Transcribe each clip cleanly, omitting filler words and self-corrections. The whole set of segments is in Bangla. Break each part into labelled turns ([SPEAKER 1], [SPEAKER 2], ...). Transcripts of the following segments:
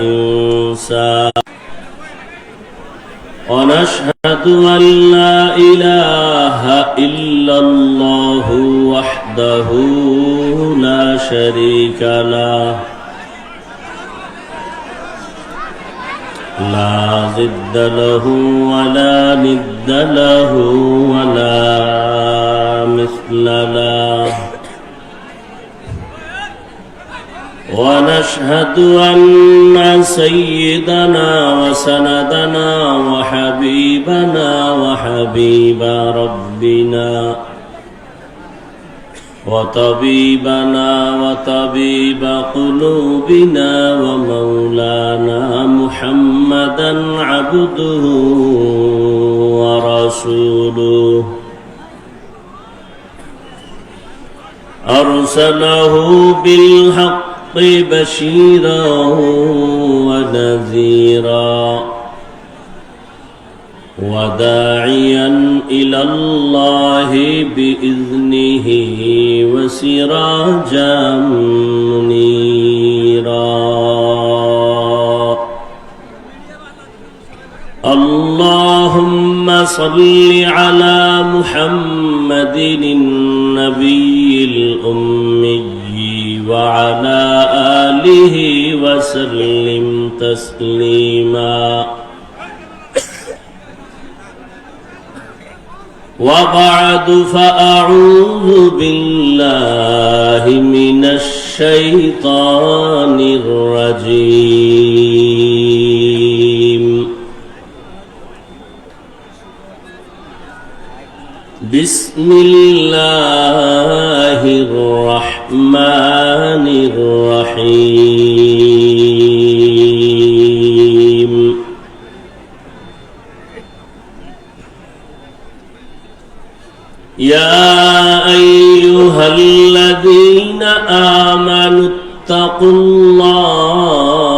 [SPEAKER 1] إنسان ونشهد أن لا إله إلا الله وحده لا شريك له لا ضد له ولا ند له ولا مثل له ونشهد أن سيدنا وسندنا وحبيبنا وحبيب ربنا وطبيبنا وطبيب قلوبنا ومولانا محمدا عبده ورسوله أرسله بالحق بشيرا ونذيرا وداعيا إلى الله بإذنه وسراجا منيرا اللهم صل على محمد النبي الأمي وعلى آله وسلم تسليما وبعد فأعوذ بالله من الشيطان الرجيم بسم الله الرحمن الرحيم يا أيها الذين آمنوا اتقوا الله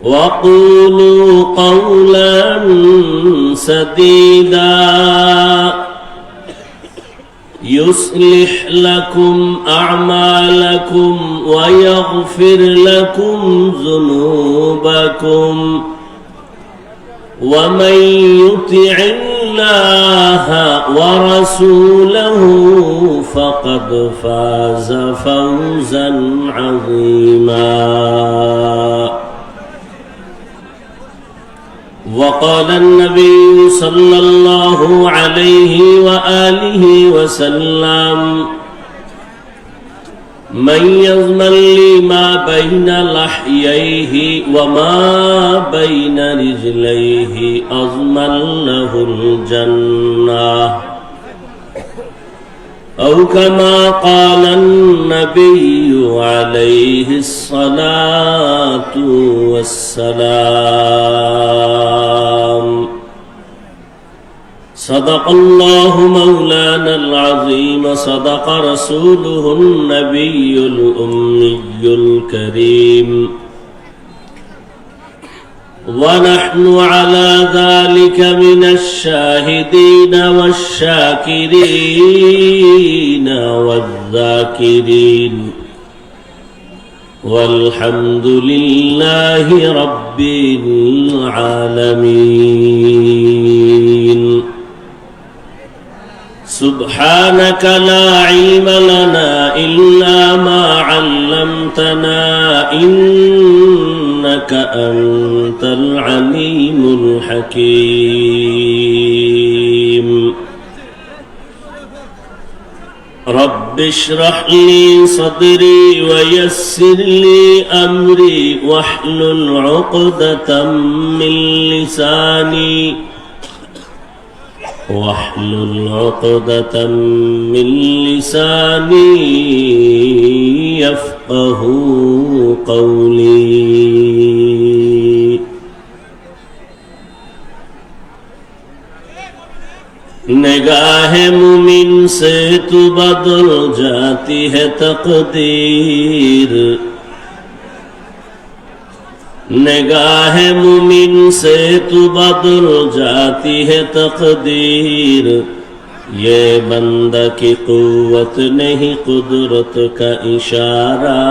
[SPEAKER 1] وقولوا قولا سديدا يصلح لكم أعمالكم ويغفر لكم ذنوبكم ومن يطع الله ورسوله فقد فاز فوزا عظيما وقال النبي صلى الله عليه وآله وسلم من يضمن لي ما بين لحييه وما بين رجليه أضمن له الجنة أو كما قال النبي عليه الصلاة والسلام صدق الله مولانا العظيم صدق رسوله النبي الأمي الكريم ونحن على ذلك من الشاهدين والشاكرين والذاكرين والحمد لله رب العالمين سبحانك لا علم لنا إلا ما علمتنا إنك أنت العليم الحكيم رب اشرح لي صدري ويسر لي أمري واحلل عقدة من لساني يفقه قولي निगाह मुमिन से तू बदल जाती है तकदीर निगाह मुमिन से तू बदल जाती है तकदीर ये बंदा की कुव्वत नहीं कुदरत का इशारा,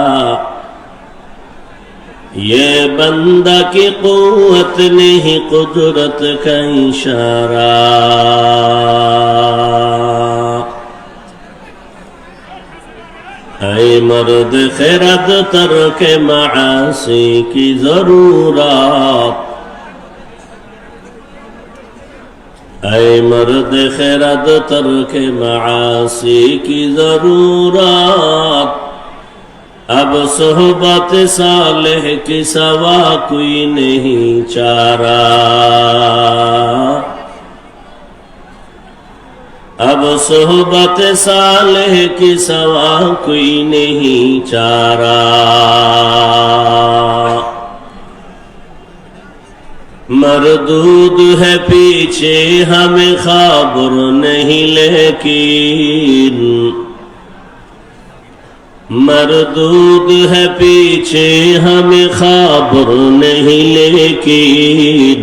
[SPEAKER 1] ये बंदा की कुव्वत नहीं कुदरत का इशारा। ऐ मर्द खैरत तर्क मासी की जरूरत, ऐ मर्द खैरत तर्क मासी की जरूरत। अब सोहबत सालेह की सवा कोई नहीं चारा, अब सोहबत सालेह की सवा कोई नहीं चारा। मरदूद है पीछे हमें खबर नहीं, लेकिन मरदूद है पीछे हमें खबर नहीं, लेकिन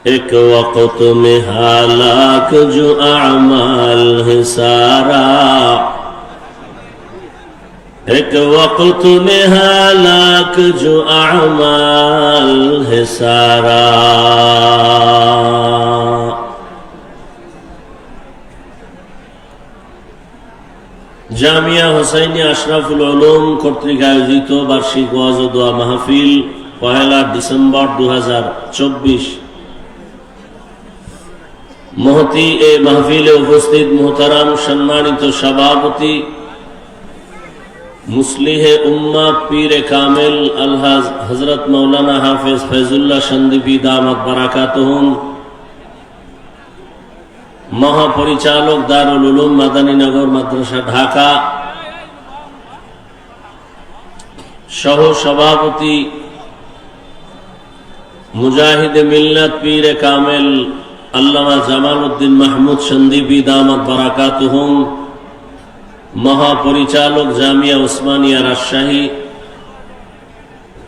[SPEAKER 1] एक वक्त में हालाक जो अमाल है सारा, एक वक्त में हालाक जो अमाल है सारा। জামিয়া হুসাইনিয়া আশরাফুল উলুম কর্তৃক আয়োজিত বার্ষিক ওয়াজ ও দোয়া মাহফিল 1 ডিসেম্বর 2024। মহতি এ মাহফিলে উপস্থিত মুহতারাম সম্মানিত সভাপতি মুসলিহে উম্মাহ পীরে কামেল আলহাজ হযরত মাওলানা হাফেজ ফয়জুল্লাহ সন্দীপী দামাত বারাকাতুহুম, মহাপরিচালক দারুল উলুম মাদানীনগর মাদ্রাসা ঢাকা, সহ সভাপতি মুজাহিদে মিল্লাত পীরে কামেল আল্লামা জামাল উদ্দিন মাহমুদ সন্দীপী দামাত বারাকাতুহুম, মহাপরিচালক জামিয়া উসমানিয়া রাজশাহী,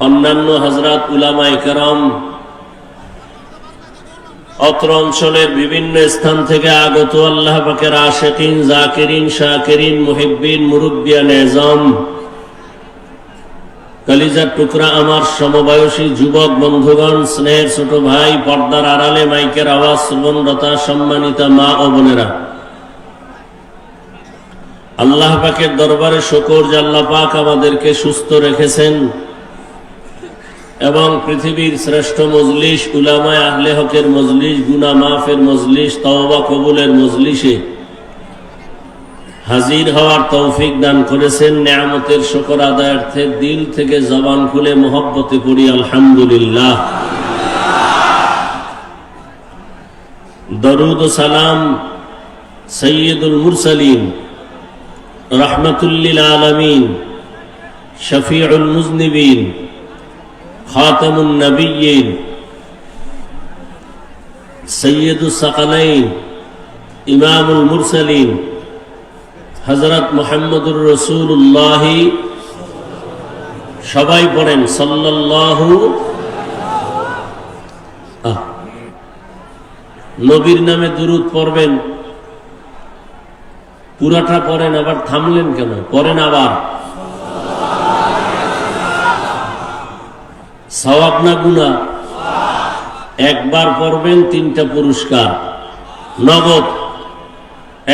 [SPEAKER 1] অন্যান্য হযরত উলামায়ে কেরাম, অত্র অঞ্চলের বিভিন্ন স্থান থেকে আগত আল্লাহ পাকের আশিকিন, জাকিরিন, শাকিরিন, মুহিব্বিন, মুরব্বিয়ান এজাম, কলিজার টুকরা আমার সমবয়সী যুবক বন্ধুগণ, স্নেহের ছোট ভাই, পর্দার আড়ালে মাইকের আওয়াজ শ্রবণরতা সম্মানিতা মা ও বোনেরা, আল্লাহ পাকের দরবারে শুকর যে আল্লাহ পাক আমাদেরকে সুস্থ রেখেছেন এবং পৃথিবীর শ্রেষ্ঠ মজলিস উলামায়ে আহলে হকের মজলিস, গুনাহ মাফের মজলিস, তওবা কবুলের মজলিসে হাজির হওয়ার তৌফিক দান করেছেন। নেয়ামতের শুকর আদায়ার্থে দিল থেকে জবান খুলে মহব্বতে পড়ি আলহামদুলিল্লাহ। দরুদ ও সালাম সাইয়্যিদুল মুরসালিন, রাহমাতুল লিল আলামিন, শফিউল মুজনিবিন, খাতামুন নবিয়্যিন, সাইয়্যিদুস সাকালাইন, ইমামুল মুরসালিন হযরত মুহাম্মদুর রাসূলুল্লাহ, সবাই পড়েন সাল্লাল্লাহু। নবীর নামে দুরূদ পড়বেন, পুরাটা পড়েন, আবার থামলেন কেন? পড়েন আবার। সওয়াব না গুনাহ? একবার পড়বেন 3টা পুরস্কার নগদ।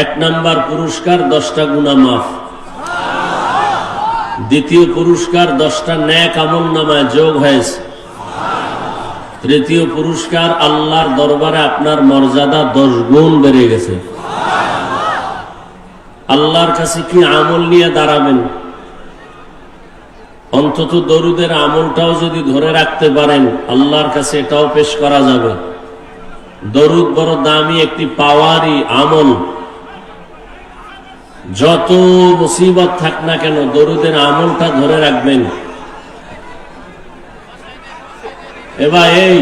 [SPEAKER 1] 1 নাম্বার পুরস্কার 10টা গুনাহ মাফ, দ্বিতীয় পুরস্কার 10টা নেক আমল নামায় যোগ হয়েছে, তৃতীয় পুরস্কার আল্লাহর দরবারে আপনার মর্যাদা 10 গুণ বেড়ে গেছে। আল্লাহর কাছে কি আমল নিয়ে দাঁড়াবেন? অন্তত দরুদের আমলটাও যদি ধরে রাখতে পারেন আল্লাহর কাছে এটাও পেশ করা যাবে। দরুদ বড় দামি একটি পাওয়ারই আমল। যত মুসিবত থাক না কেন দরুদের আমলটা ধরে রাখবেন। এবার এই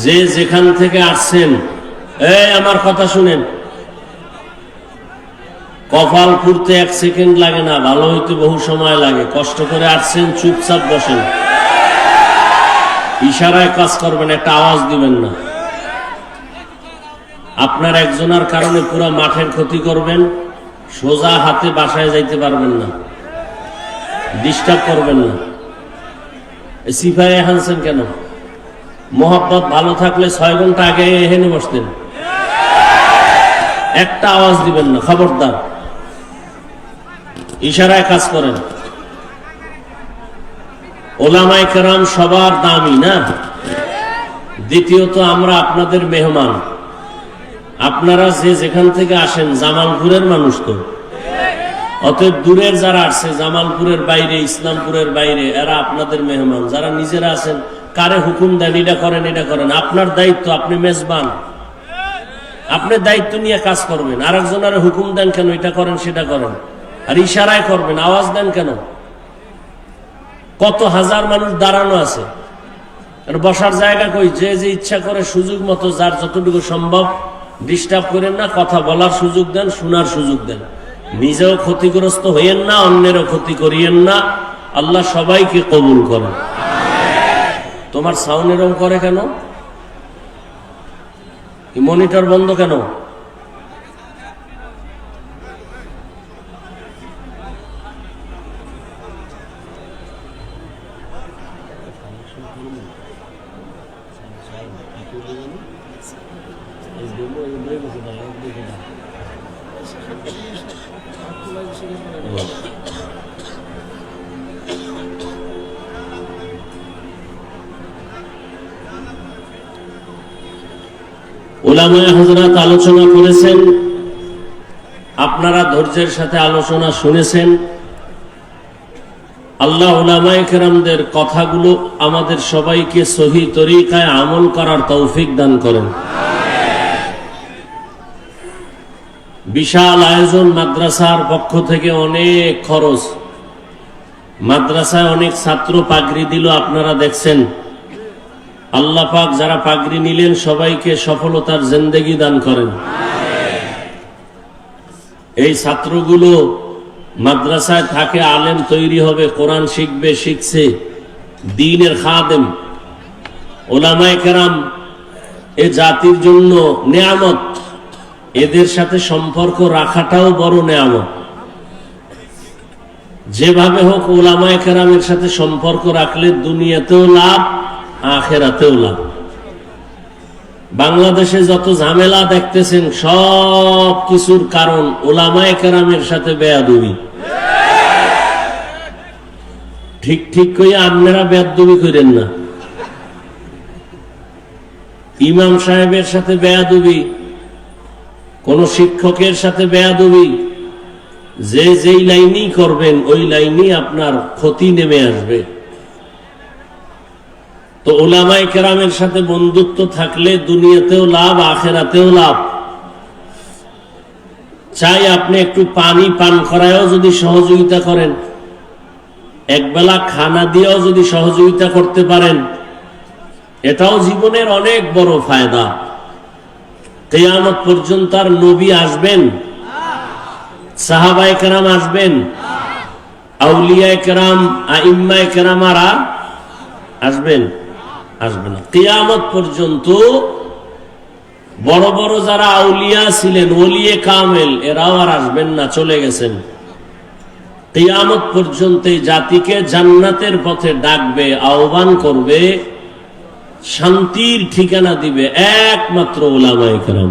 [SPEAKER 1] যে যেখান থেকে আসছেন, এই আমার কথা শুনেন, কপাল পুড়তে 1 সেকেন্ড লাগে না, ভালো হইতে বহু সময় লাগে। কষ্ট করে আসছেন, চুপচাপ বসেন, ইশারায় কাজ করবেন, একটা আওয়াজ দিবেন না। আপনার একজনের কারণে পুরো মাঠের ক্ষতি করবেন, সোজা হাতে বাসায় যাইতে পারবেন না, ডিস্টার্ব করবেন না। সিপাহে হানছেন কেন? মোহাব্বত ভালো থাকলে 6 ঘন্টা আগে এখানে বসতেন। একটা আওয়াজ দিবেন না, খবরদার, ইশারায় কাজ করেন। ওলামায়ে কেরাম সবার দামি না। দ্বিতীয়ত আমরা আপনাদের মেহমান, আপনারা যে যেখান থেকে আসেন জামালপুরের মানুষ তো, অতএব দূরের যারা আসছে জামালপুরের বাইরে, ইসলামপুরের বাইরে, এরা আপনাদের মেহমান। যারা নিজেরা আছেন, কারে হুকুম দেন এটা করেন এটা করেন, আপনার দায়িত্ব, আপনি মেজবান, আপনি দায়িত্ব নিয়ে কাজ করবেন। আরেকজনের হুকুম দেন কেন, এটা করেন সেটা করেন, আর ইশারায় করবেন, আওয়াজ দেন কেন? কত হাজার মানুষ দাঁড়ানো আছে, বসার জায়গা কই? যে যে ইচ্ছা করে সুযোগ মতো, যার যতটুকু সম্ভব, ডিস্টার্ব করেন না, কথা বলার সুযোগ দেন, শোনার সুযোগ দেন। নিজেও ক্ষতিগ্রস্ত হইয়েন না, অন্যেরও ক্ষতি করিয়েন না। আল্লাহ সবাইকে কবুল করেন। তোমার সাউন্ড এরকম করে কেন? মনিটর বন্ধ কেন? উলামায়ে হযরত আলোচনা করেছেন, আপনারা ধৈর্যের সাথে আলোচনা শুনেছেন। আল্লাহ উলামায়ে কেরামদের কথাগুলো আমাদের সবাইকে সহি তরিকায় আমল করার তৌফিক দান করেন। বিশাল আয়োজন, মাদ্রাসার পক্ষ থেকে অনেক খরচ, মাদ্রাসায় অনেক ছাত্র পাগড়ি দিল, আপনারা দেখছেন। আল্লাহ পাক যারা পাগড়ি নিলেন সবাইকে সফলতার জিন্দেগি দান করেন। এই ছাত্রগুলো মাদ্রাসায় থাকে, আলেম তৈরি হবে, কোরআন শিখবে, শিখছে, দ্বীনের খাদেম। উলামায়ে কেরাম এ জাতির জন্য নেয়ামত, এদের সাথে সম্পর্ক রাখাটাও বড় নেয়ামত। যেভাবে হোক উলামায়ে কেরামের সাথে সম্পর্ক রাখলে দুনিয়াতেও লাভ, আখিরাতেও লাভ। বাংলাদেশে যত ঝামেলা দেখতেছেন সব কিছুর কারণ উলামায়ে কেরামের সাথে বেয়াদবি। ঠিক ঠিক কইয়া আপনারা বেয়াদবি করেন না। ইমাম সাহেবের সাথে বেয়াদবি, কোন শিক্ষকের সাথে বেয়াদবি, যে যেই লাইনই করবেন ওই লাইনই আপনার ক্ষতি নেমে আসবে। তো উলামায়ে কেরামের সাথে বন্ধুত্ব থাকলে দুনিয়াতেও লাভ, আখিরাতেও লাভ। চাই আপনি একটু পানি পান করায়ও যদি সহযোগিতা করেন, একবেলা খানা দিয়েও যদি সহযোগিতা করতে পারেন, এটাও জীবনের অনেক বড় ফায়দা। কিয়ামত পর্যন্ত আর নবী আসবেন, সাহাবায়ে কেরাম আসবেন, আউলিয়ায়ে কেরাম, আইম্মায়ে কেরাম আর আসবেন? আসবে না। কিয়ামত পর্যন্ত বড় বড় যারা আউলিয়া ছিলেন, ওলিয়ে কামেল, এরাও আর আসবেন না, চলে গেছেন। কিয়ামত পর্যন্ত এই জাতিকে জান্নাতের পথে ডাকবে, আহ্বান করবে, শান্তির ঠিকানা দিবে একমাত্র উলামায়ে কেরাম।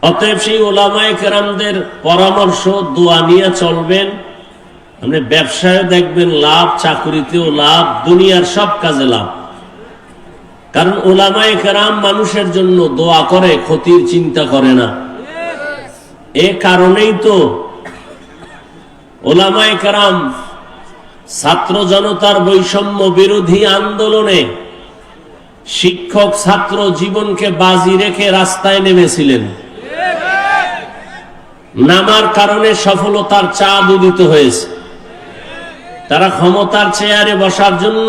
[SPEAKER 1] অতএব সেই উলামায়ে কেরামদের পরামর্শ, দোয়া নিয়ে চলবেন। আপনি ব্যবসায় দেখবেন লাভ, চাকরিতেও লাভ, দুনিয়ার সব কাজে লাভ। কারণ উলামায়ে কেরাম মানুষের জন্য দোয়া করে, ক্ষতির চিন্তা করে না। এ কারণেই তো উলামায়ে কেরাম ছাত্র জনতার বৈষম্য বিরোধী আন্দোলনে শিক্ষক ছাত্র জীবনকে বাজি রেখে রাস্তায় নেমেছিলেন। নামার কারণে সফলতার চাঁদ উদিত হয়েছে। তারা ক্ষমতার চেয়ারে বসার জন্য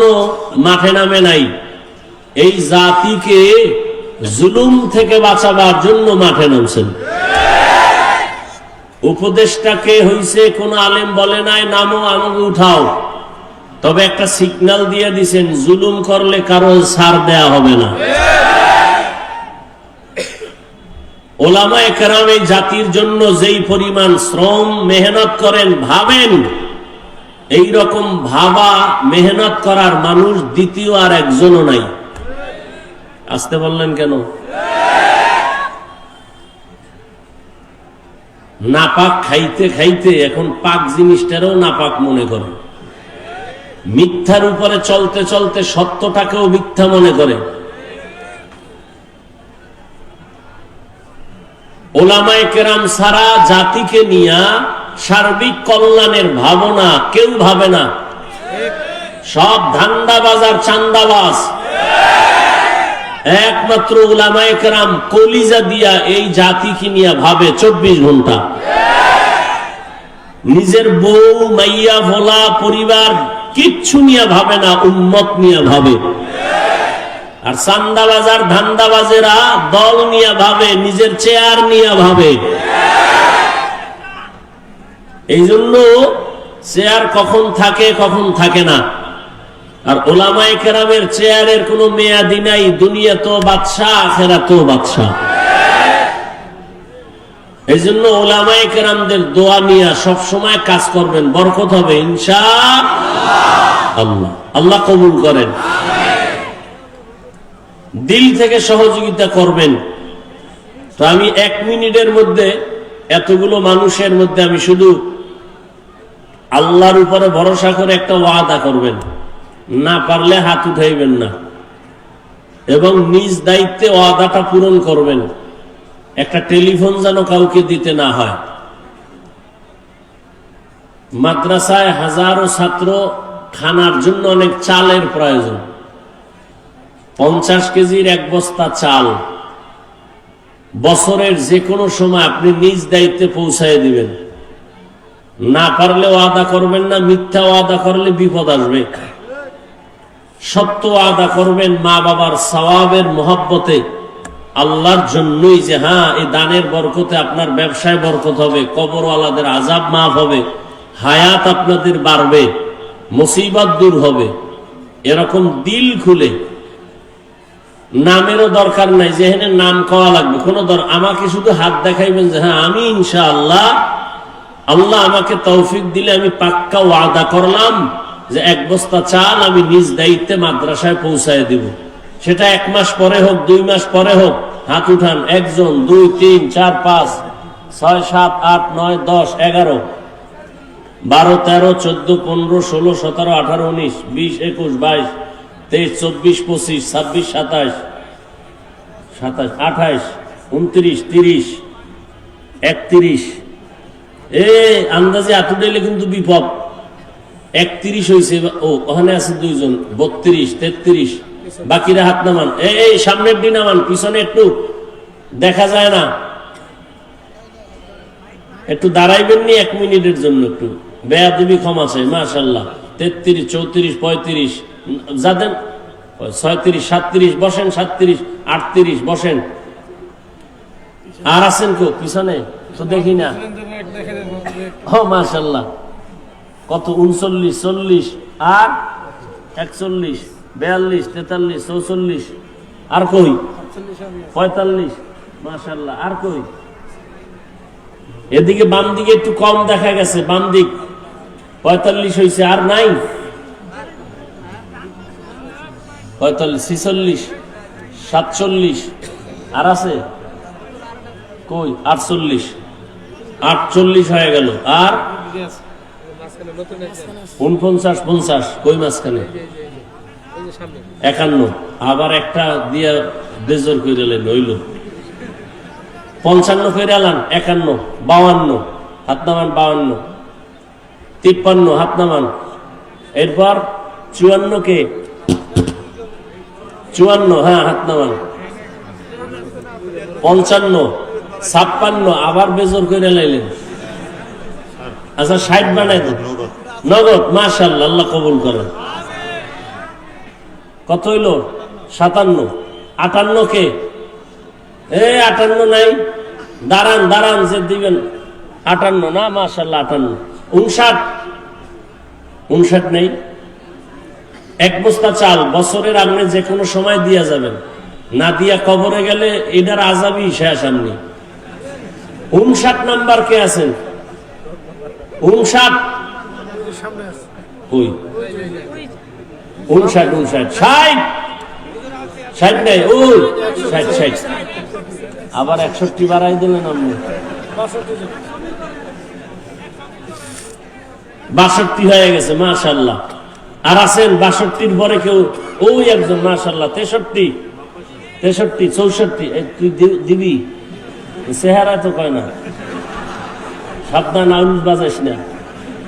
[SPEAKER 1] মাঠে নামে নাই, এই জাতিকে জুলুম থেকে বাঁচাবার জন্য মাঠে নামছেন। উপদেশটাকে হইছে কোন আলেম বলে নাই নামও আমাকে উঠাও, তবে একটা সিগন্যাল দিয়ে দিছেন জুলুম করলে কারো ছাড় দেয়া হবে না। ওলামায়ে কেরাম এই জাতির জন্য যেই পরিমাণ শ্রম মেহনত করেন, ভাবেন এই রকম ভাবা মেহনত করার মানুষ দ্বিতীয় আর একজনও নাই। আসতে বললেন কেন? নাপাক খাইতে খাইতে এখন পাক জিনিসটারও নাপাক মনে করে, মিথ্যার উপরে চলতে চলতে সত্যটাকেও মিথ্যা মনে করে। ওলামায়ে কেরাম সারা জাতিকে নিয়ে সার্বিক কল্যাণের ভাবনা কেউ ভাবে না। সব ধান্দাবাজ আর চান্দাবাজ। একমাত্র ওলামায়ে কেরাম কলিজা দিয়া এই জাতিকে নিয়ে ভাবে 24 ঘন্টা। নিজের বউ মাইয়া ভোলা পরিবার কিচ্ছু নিয়ে ভাবে না, উম্মত নিয়ে ভাবে। আর চান্দাবাজ আর ধান্দাবাজেরা দল নিয়ে ভাবে, নিজের চেয়ার নিয়ে ভাবে। এই জন্য চেয়ার কখন থাকে কখন থাকে না। আর ওলামায়ে কেরামের চেয়ারের কোনো মেয়াদি নাই, দুনিয়া তো বাদশা আখিরাতেও বাদশা। এই জন্য ওলামায়ে কেরামদের দোয়া নিয়ে সবসময় কাজ করবেন, বরকত হবে ইনশাআল্লাহ। আল্লাহ কবুল করেন। দিল থেকে সহযোগিতা করবেন। তো আমি 1 মিনিটের মধ্যে এতগুলো মানুষের মধ্যে আমি শুধু আল্লাহর উপরে ভরসা করে একটা ওয়াদা করবেন, না পারলে হাত উঠাইবেন না, এবং নিজ দায়িত্বে ওয়াদাটা পূরণ করবেন। একটা টেলিফোন যেন কাউকে দিতে না হয়। মাদ্রাসায় হাজারো ছাত্র, খানার জন্য অনেক চালের প্রয়োজন। 50 কেজির 1 বস্তা চাল বছরের যে কোনো সময় আপনি নিজ দায়িত্বে পৌঁছায় দিবেন। না পারলে ওয়াদা করবেন না, মিথ্যা ওয়াদা করলে বিপদ আসবে। সত্য ওয়াদা করবেন, মা বাবার সওয়াবের মহব্বতে, আল্লাহর জন্যই, যে হ্যাঁ এই দানের বরকতে আপনার ব্যবসায় বরকত হবে, কবরওয়ালাদের আযাব মাফ হবে, হায়াত আপনাদের বাড়বে, মুসিবত দূর হবে। এরকম দিল খুলে, নামেরও দরকার নাই যে এখানে নাম খাওয়া লাগবে, কোনো আমাকে শুধু হাত দেখাইবেন যে হ্যাঁ আমি ইনশাআল্লাহ, আল্লাহ আমাকে তৌফিক দিলে আমি পাক্কা ওয়াদা করলাম যে 1 বস্তা চাল আমি নিজ দায়িত্বে মাদ্রাসায় পৌঁছায় দিব। সেটা 1 মাস পরে হোক, 2 মাস পরে হোক, হাত উঠান। 1 জন, 2, 3, 4, 5, 6, 7, 8, 9, 10, 11, 12, 13, 14, 15, 16, 17, 18, 19, 20, 21, 22, 23, 24, 25, 26, 27, 28, 29, 30, 31। আন্দাজে এত ডেলে কিন্তু বিপদ। 31 হয়েছে, ওখানে আছে 2 জন, 32, 33, বাকিরা হাত নামান। এই সামনের দিন নামান, পিছনে একটু দেখা যায় না, একটু দাঁড়াইবেন নি 1 মিনিটের জন্য, একটু বেয়াদবি ক্ষমা চাই। মাশাআল্লাহ। 33, 34, 35, যাদের 36, 37 বসেন, 37, 38 বসেন। আর আছেন কেউ পিছনে? তো দেখি না। ও মাশাআল্লাহ, কত 39, 40, আর 41, 42, 43, 44, আর কই 45, মাশাআল্লাহ। আর কই? এদিকে বাম দিকে একটু কম দেখা গেছে, বাম দিক 45 হয়েছে। আর নাই? 45, 46, 47, আর আছে কই? 48, 48 হয়ে গেল। আর 49, 50, কই মাঝখানে? 51, আবার একটা দিয়া বেজর করে হইল 55 করে আলান। 51, 52, হাত নামান। 52, 53, হাত নামান। এরপর 54 কে? 54, হ্যাঁ হাত নামান। 55, 56, আবার বেজর করে লাইলেন। আচ্ছা 60 বানাই দেন নগদ। মাশাআল্লাহ, আল্লাহ কবুল করেন। কত হইল? 57, 58 কে? 58 নাই। দাঁড়ান, যে দিবেন 58 না, মাশাআল্লাহ 58, 59 নেই। এক বস্তা চাল বছরের আপনি যে কোনো সময় দিয়া যাবেন, না দিয়া কবরে গেলে এটার আযাবই শেষ। আপনি 59 নাম্বার কে আছেন? 59 কই? 59, 60 নাই, ওই 60। আবার 61 বাড়াই দিলেন আপনি, 62 হয়ে গেছে, মাশাআল্লাহ। আর আছেন 62-র পরে কেউ? ওই একজন, মাশাআল্লাহ 63, 64। তুই দিবি? চেহারা তো কয় না, সাবধান আউল বাজাইস না।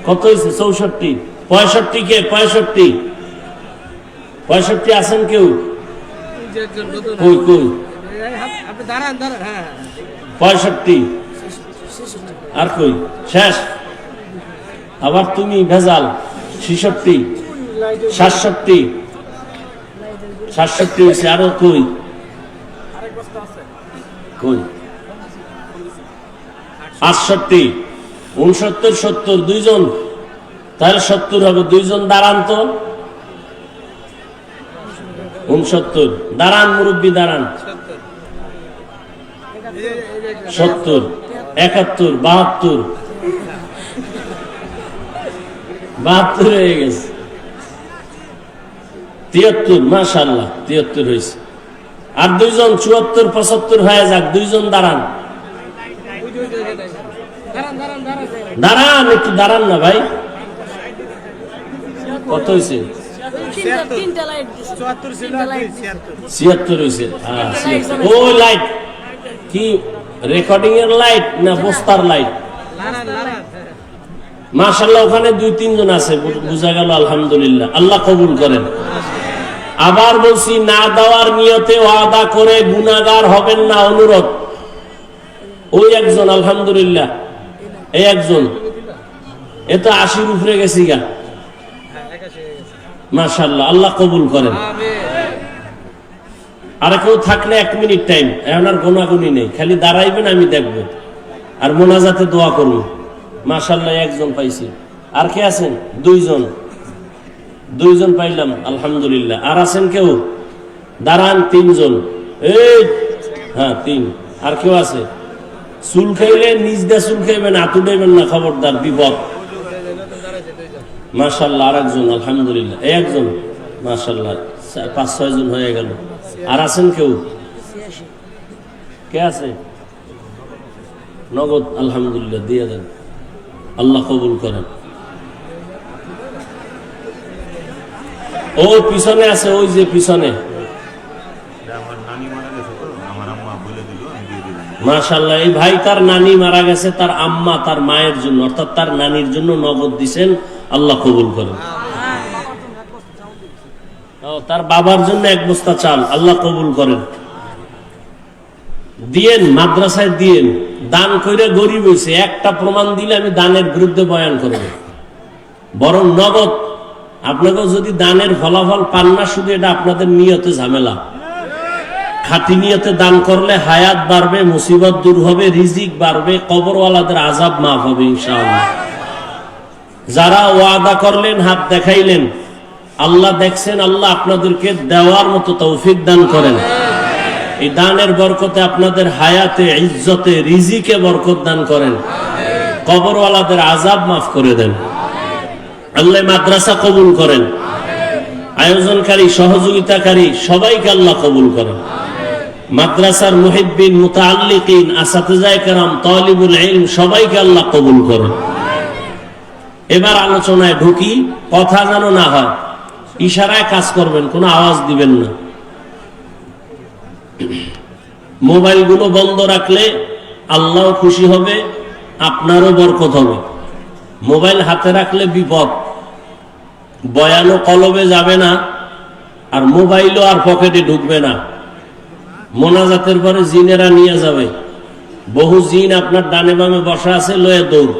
[SPEAKER 1] কত হয়েছে? 64। 65 কে? 65 আছেন কেউ? কই কই? 65 আর কই? শেষ। আবার তুমি ভেজাল। 66, 67 হয়েছে। আরো কই কই? 68, 69, 70, দুইজন। তাহলে 70 হবে। দুইজন দাঁড়ান তো। 69 দাঁড়ান, মুরব্বী দাঁড়ান। 70, 71, 72 হয়ে গেছে। 73, মাশাআল্লাহ 73 হয়েছে। আর দুইজন 74, 75 হয়ে যাক। দুইজন দাঁড়ান, দাঁড়ান, একটু দাঁড়ান না ভাই। কত হয়েছে? 76 হয়েছে। ওই লাইট কি রেকর্ডিং এর লাইট না বস্তার লাইট? মাশাআল্লাহ ওখানে 2-3 জন আছে, বুঝা গেল। আলহামদুলিল্লাহ, আল্লাহ কবুল করেন। আবার বলছি, না দেওয়ার নিয়তে ওয়াদা করে গুনাহগার হবেন না, অনুরোধ। ওই একজন, আলহামদুলিল্লাহ। এই একজন, এ তো 80-র উপরে গেছি গা। মাশাআল্লাহ, আল্লাহ কবুল করেন। আর কেউ থাকলে 1 মিনিট টাইম। এখন আর গোনাগুনি নেই, খালি দাঁড়াইবেন, আমি দেখবো আর মোনাজাতে দোয়া করবো। মাশাআল্লাহ একজন পাইছি। আর কে আছেন? দুইজন পাইলাম, আলহামদুলিল্লাহ। আর আছেন কেউ? দাঁড়ান, 3 জন। এই হ্যাঁ 3। আর কেউ আছে? চুল খাইলে নিজ দিয়ে চুল খাইবেন, হাতু দেবেন না, খবরদার, বিপদ। মাশাআল্লাহ আর একজন, আলহামদুলিল্লাহ। এই একজন, মাশাআল্লাহ 5-6 জন হয়ে গেল। আর আছেন কেউ? কে আছে? নগদ, আলহামদুলিল্লাহ দিয়ে দেন, আল্লাহ কবুল করেন। ও পিছনে আছে, ওই যে পিছনে। মাশাআল্লাহ, এই ভাই তার নানি মারা গেছে, তার আম্মা, তার মায়ের জন্য, অর্থাৎ তার নানির জন্য নগদ দিছেন, আল্লাহ কবুল করেন। তার বাবার জন্য 1 বস্তা চাল, আল্লাহ কবুল করেন। দিয়েন, মাদ্রাসায় দিয়েন। দান কইরা গরিব হয়েছে, একটা প্রমাণ দিলে আমি দানের বিরুদ্ধে বয়ান করব। বরং নগদ। আপনাকে যদি দানের ফলাফল পান না, শুধু এটা আপনাদের নিয়তে ঝামেলা। খাঁটি নিয়তে দান করলে হায়াত বাড়বে, মুসিবত দূর হবে, রিজিক বাড়বে, কবরওয়ালাদের আযাব মাফ হবে ইনশাআল্লাহ। যারা ওয়াদা করলেন, হাত দেখাইলেন, আল্লাহ দেখছেন। আল্লাহ আপনাদেরকে দেওয়ার মতো তৌফিক দান করেন। এই দানের বরকতে আপনাদের হায়াতে, ইজ্জতে, রিজিকে বরকত দান করেন। কবরওয়ালাদের আযাব মাফ করে দেন। আল্লাহ মাদ্রাসা কবুল করেন। আয়োজনকারী, সহযোগিতাকারী সবাইকে আল্লাহ কবুল করেন। মাদ্রাসার মুহিব্বিন, মুতাআল্লিকিন, আসাতিজায়ে কেরাম, তালিবুল ইলম সবাইকে আল্লাহ কবুল করেন। এবার আলোচনায় ঢুকি। কথা যেন না হয়, ইশারায় কাজ করবেন, কোনো আওয়াজ দিবেন না। মোবাইলগুলো বন্ধ রাখলে আল্লাহ খুশি হবে, আপনারও বরকত হবে। মোবাইল হাতে রাখলে বিপদ। বয়ানও কলবে যাবে না, আর মোবাইলও আর পকেটে ঢুকবে না। মোনাজাতের পরে জিনেরা নিয়ে যাবে। বহু জিন আপনার ডানে বামে বসা আছে, লয়ে দৌড়।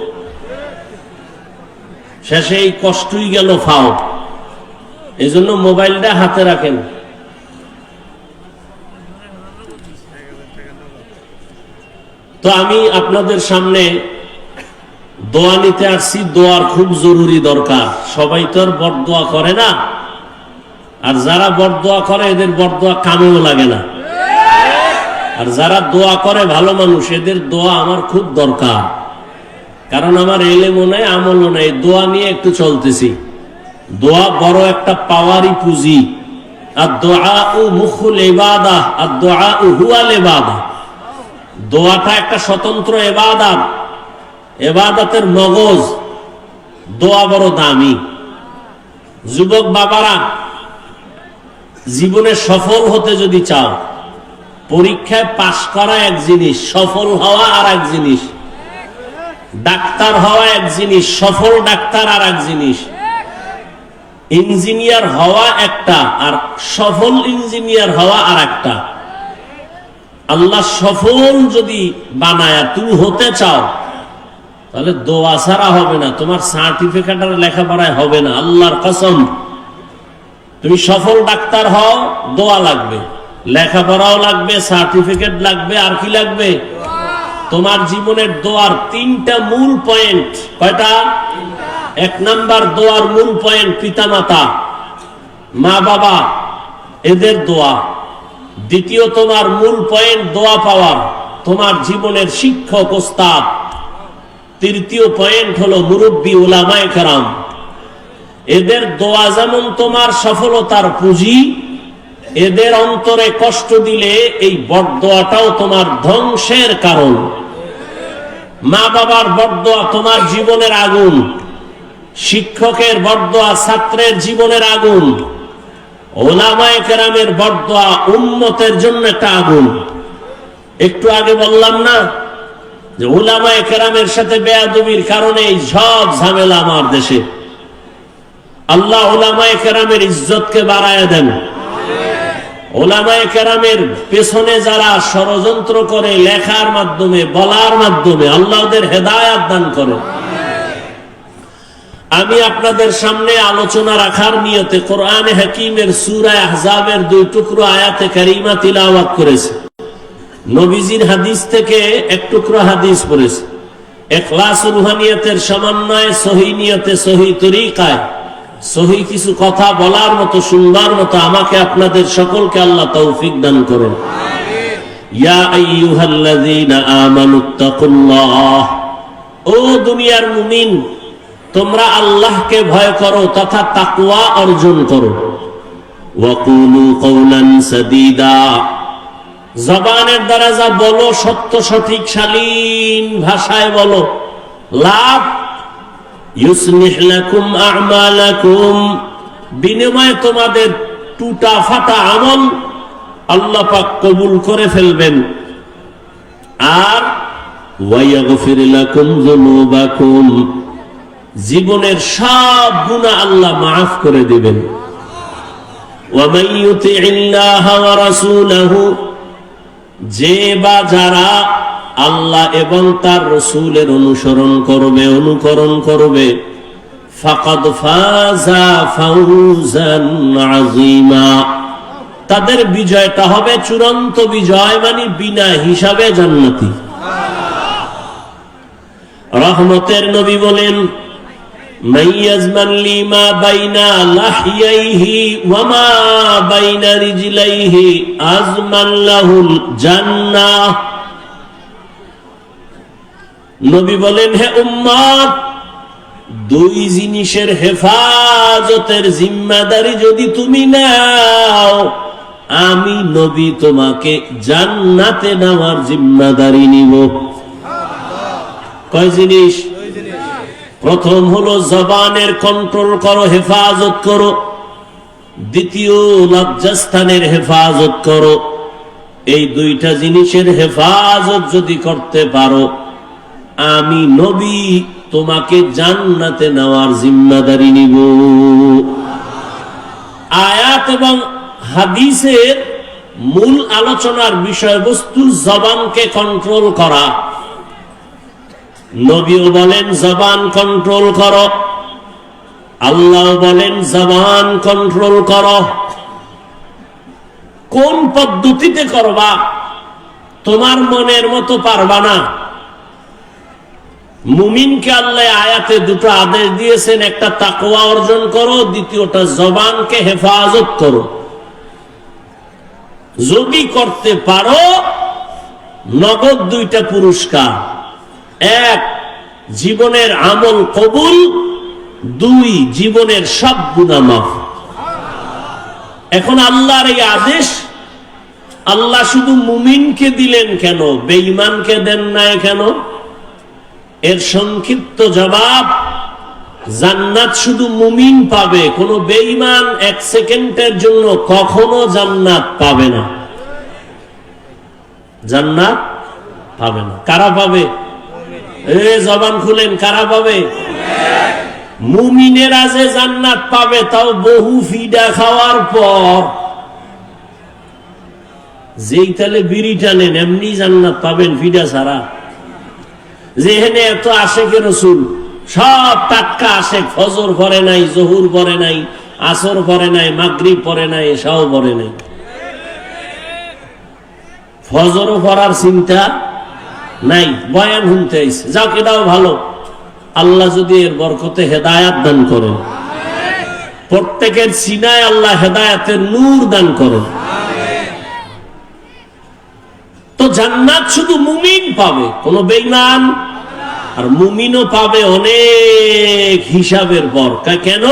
[SPEAKER 1] শেষে এই কষ্টই গেল ফাও। এই জন্য মোবাইলটা হাতে রাখেন। তো আমি আপনাদের সামনে দোয়া নিতে আসছি, দোয়ার খুব জরুরি দরকার। সবাই তো আর বরদোয়া করে না, আর যারা বরদোয়া করে এদের বরদোয়া কামেও লাগে না, আর যারা দোয়া করে ভালো মানুষ এদের দোয়া আমার খুব দরকার। কারণ আমার এলেমও নাই, আমলও নাই, দোয়া নিয়ে একটু চলতেছি। দোয়া বড় একটা পাওয়ারই পুঁজি। আর দোয়া ও মুখুল ইবাদাহ, আর দোয়া ও হুয়াল ইবাদাহ। দোয়াটা একটা স্বতন্ত্র ইবাদত, ইবাদতের মগজ। দোয়া বড় দামি। যুবক বাবারা, জীবনে সফল হতে যদি চাও, পরীক্ষায় পাশ করা এক জিনিস, সফল হওয়া আর এক জিনিস। ডাক্তার হওয়া এক জিনিস, সফল ডাক্তার আর এক জিনিস। ইঞ্জিনিয়ার হওয়া একটা, আর সফল ইঞ্জিনিয়ার হওয়া আর একটা। আল্লাহ সফল যদি বানায় তুমি হতে চাও, তাহলে দোয়া ছাড়া হবে না। তোমার সার্টিফিকেট আর লেখাপড়ায় হবে না। আল্লাহর কসম, তুমি সফল ডাক্তার হও, দোয়া লাগবে, লেখাপড়াও লাগবে, সার্টিফিকেট লাগবে, আর কি লাগবে? তোমার জীবনের দোয়ার তিনটা মূল পয়েন্ট। কয়টা? এক নাম্বার দোয়ার মূল পয়েন্ট পিতামাতা, মা বাবা, এদের দোয়া। দ্বিতীয় তোমার মূল পয়েন্ট দোয়া পাওয়ার তোমার জীবনের শিক্ষক ওস্তাদ। তৃতীয় পয়েন্ট হলো মুরব্বী উলামায়ে কেরাম। এদের দোয়া যেমন তোমার সফলতার পুঁজি, এদের অন্তরে কষ্ট দিলে এই বরদোয়াটাও তোমার ধ্বংসের কারণ। মা বাবার বরদোয়া তোমার জীবনের আগুন, শিক্ষকের বরদোয়া ছাত্রের জীবনের আগুন, উলামায়ে কেরামের বরদোয়া উম্মতের জন্য একটা আগুন। একটু আগে বললাম না যে উলামায়ে কেরামের সাথে বেয়াদবির কারণে এই সব ঝামেলা আমার দেশে। আল্লাহ উলামায়ে কেরামের ইজ্জতকে বাড়ায় দেন। উলামায়ে কেরামের পেছনে যারা ষড়যন্ত্র করে লেখার মাধ্যমে, বলার মাধ্যমে, আল্লাহ ওদের হেদায়েত দান করেন। আমি আপনাদের সামনে আলোচনা রাখার নিয়তে কোরআনে হাকিমের সূরা আহজাবের 2 টুকরো আয়াতে কারিমা তিলাওয়াত করেছি। নবীজির হাদিস থেকে এক টুকরো হাদিস পড়েছি। ইখলাস রুহানিয়তের সমন্বয়ে সহিহ নিয়তে, সহিহ তরিকায়, সহিহ কিছু কথা বলার মতো, শুনবার মতো আমাকে আপনাদের সকলকে আল্লাহ তৌফিক দান করেন। ইয়া আইয়ুহাল্লাযীনা আমানুত্তাকুল্লাহ, ও দুনিয়ার মুমিন, তোমরা আল্লাহকে ভয় করো তথা তাকওয়া অর্জন করো। ওয়াকুলু কওলান সাদীদা, জবানের দ্বারা যা বলো সত্য সঠিক শালীন ভাষায় বলো। লাভ ইউসলিহ লাকুম আ'মালাকুম, বিনিময়ে তোমাদের টুটা ফাটা আমল আল্লাহ পাক কবুল করে ফেলবেন। আর ওয়ায়াগফির লাকুম যুনুবাকুম, জীবনের সব গুনাহ আল্লাহ মাফ করে দিবেন। ওয়া মান ইউতিইল্লাহা ওয়া রাসূলাহু, যে বা যারা আল্লাহ এবং তার রাসূলের অনুকরণ করবে, ফাকাদ ফাজা ফাউজান আযীমা, তাদের বিজয়টা হবে চূড়ান্ত বিজয়, মানে বিনা হিসাবে জান্নাতি। রহমতের নবী বলেন, মাইয়াজমান লিমা বাইনা লাহিয়াইহি ওয়া মা বাইনা রিজলাইহি আজমান লাহুল জান্নাহ। নবী বলেন, হে উম্মত, 2 জিনিসের হেফাজতের জিম্মাদারি যদি তুমি নাও, আমি নবী তোমাকে জান্নাতে নেওয়ার জিম্মাদারি নিব। কয় জিনিস? প্রথম হলো জবানের কন্ট্রোল করো, হেফাজত করো। দ্বিতীয় লজ্জাস্থানের হেফাজত করো। এই 2টা জিনিসের হেফাজত যদি করতে পারো, আমি নবী তোমাকে জান্নাতে নেওয়ার জিম্মাদারি নিব। আয়াত এবং হাদিসের মূল আলোচনার বিষয়বস্তু জবানকে কন্ট্রোল করা। নবীও বলেন জবান কন্ট্রোল করো, আল্লাহ বলেন জবান কন্ট্রোল করো। কোন পদ্ধতিতে করবা? তোমার মনের মতো পারবা না। মুমিনকে আল্লাহ আয়াতে দুটো আদেশ দিয়েছেন, একটা তাকওয়া অর্জন করো, দ্বিতীয়টা জবানকে হেফাজত করো। যদি করতে পারো নগদ দুইটা পুরস্কার, এক জীবনের আমল কবুল, দুই জীবনের সব গুনাহ মাফ। এখন আল্লাহর এই আদেশ আল্লাহ শুধু মুমিনকে দিলেন কেন, বেঈমানকে দেন নাই কেন? এর সংক্ষিপ্ত জবাব, জান্নাত শুধু মুমিন পাবে, কোন বেঈমান এক সেকেন্ডের জন্য কখনো জান্নাত পাবে না। জান্নাত পাবে না। কারা পাবে? জবান খুলেন, কারা পাবে? মুমিনেরা যে জান্নাত পাবে, তাও বহু ফিডা খাওয়ার পর। যেই তালে বিড়ি টানেন এমনি জান্নাত পাবেন ফিডা ছাড়া। যেখানে এত আশেকে রসুল, সব টাটকা আশেক, ফজর পরে নাই, জহুর পরে নাই, আসর পরে নাই, মাগরিব পরে নাই, এসাও পরে নাই। ফজরও পড়ার চিন্তা নাই, বয়ান শুনতে আইছে, যাক এটাও ভালো। আল্লাহ যদি এর বরকতে হেদায়াত দান করেন, প্রত্যেকের সিনায় আল্লাহ হেদায়াতের নূর দান করেন, তো জান্নাত শুধু মুমিন পাবে, কোন বেঈমান আর মুমিনও পাবে অনেক হিসাবের পর। কেন?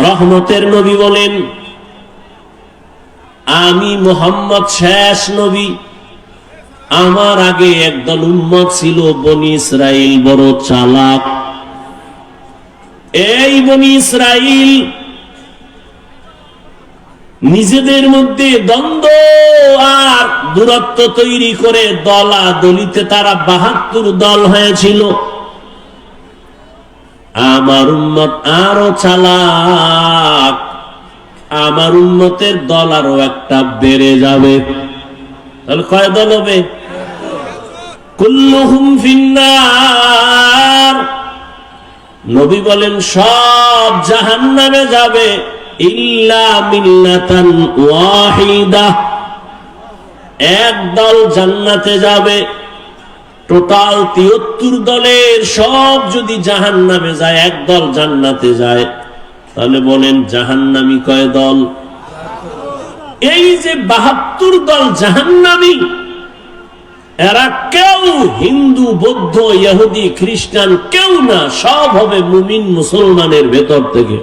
[SPEAKER 1] রহমতের নবী বলেন, আমি মুহাম্মদ শেষ নবী, আমার আগে একদল উম্মত ছিল বনি ইসরাইল, বড় চালাক। এই বনি ইসরাইল নিজেদের মধ্যে দ্বন্দ্ব আর দূরত্ব তৈরি করে দলাদলিতে তারা ৭২ দল হয়েছিল। আমার উম্মত আরো চালাক, আমার উম্মতের দল আরো একটা বেড়ে যাবে। তাহলে কয় দল হবে? কুল্লুহুম ফিন্নার। নবী বলেন সব জাহান্নামে যাবে, ইল্লা মিল্লাতান ওয়াহিদা, এক দল জান্নাতে যাবে। টোটাল ৭৩ দলের সব যদি জাহান্নামে যায়, এক দল জান্নাতে যায়, তাহলে বলেন জাহান্নামী কয় দল? এই যে ৭২ দল জাহান্নামী, এরা কেউ হিন্দু, বৌদ্ধ, ইহুদি, খ্রিস্টান কেউ না, সব হবে মুমিন মুসলমানের ভেতর থেকে।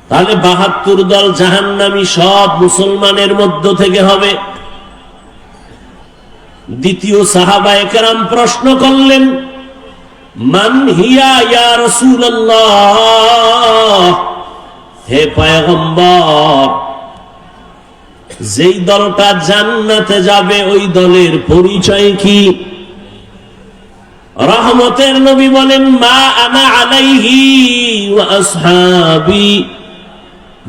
[SPEAKER 1] তাহলে ৭২ দল জাহান্নামী সব মুসলমানের মধ্য থেকে হবে। দ্বিতীয় সাহাবায়ে কেরাম প্রশ্ন করলেন, মান হিয়া ইয়া রাসূলুল্লাহ, হে পয়গম্বর, যেই দলটা জান্নাতে যাবে ওই দলের পরিচয় কি? রহমতের নবী বলেন, মা আনা আলাইহি ওয়া আসহাবি।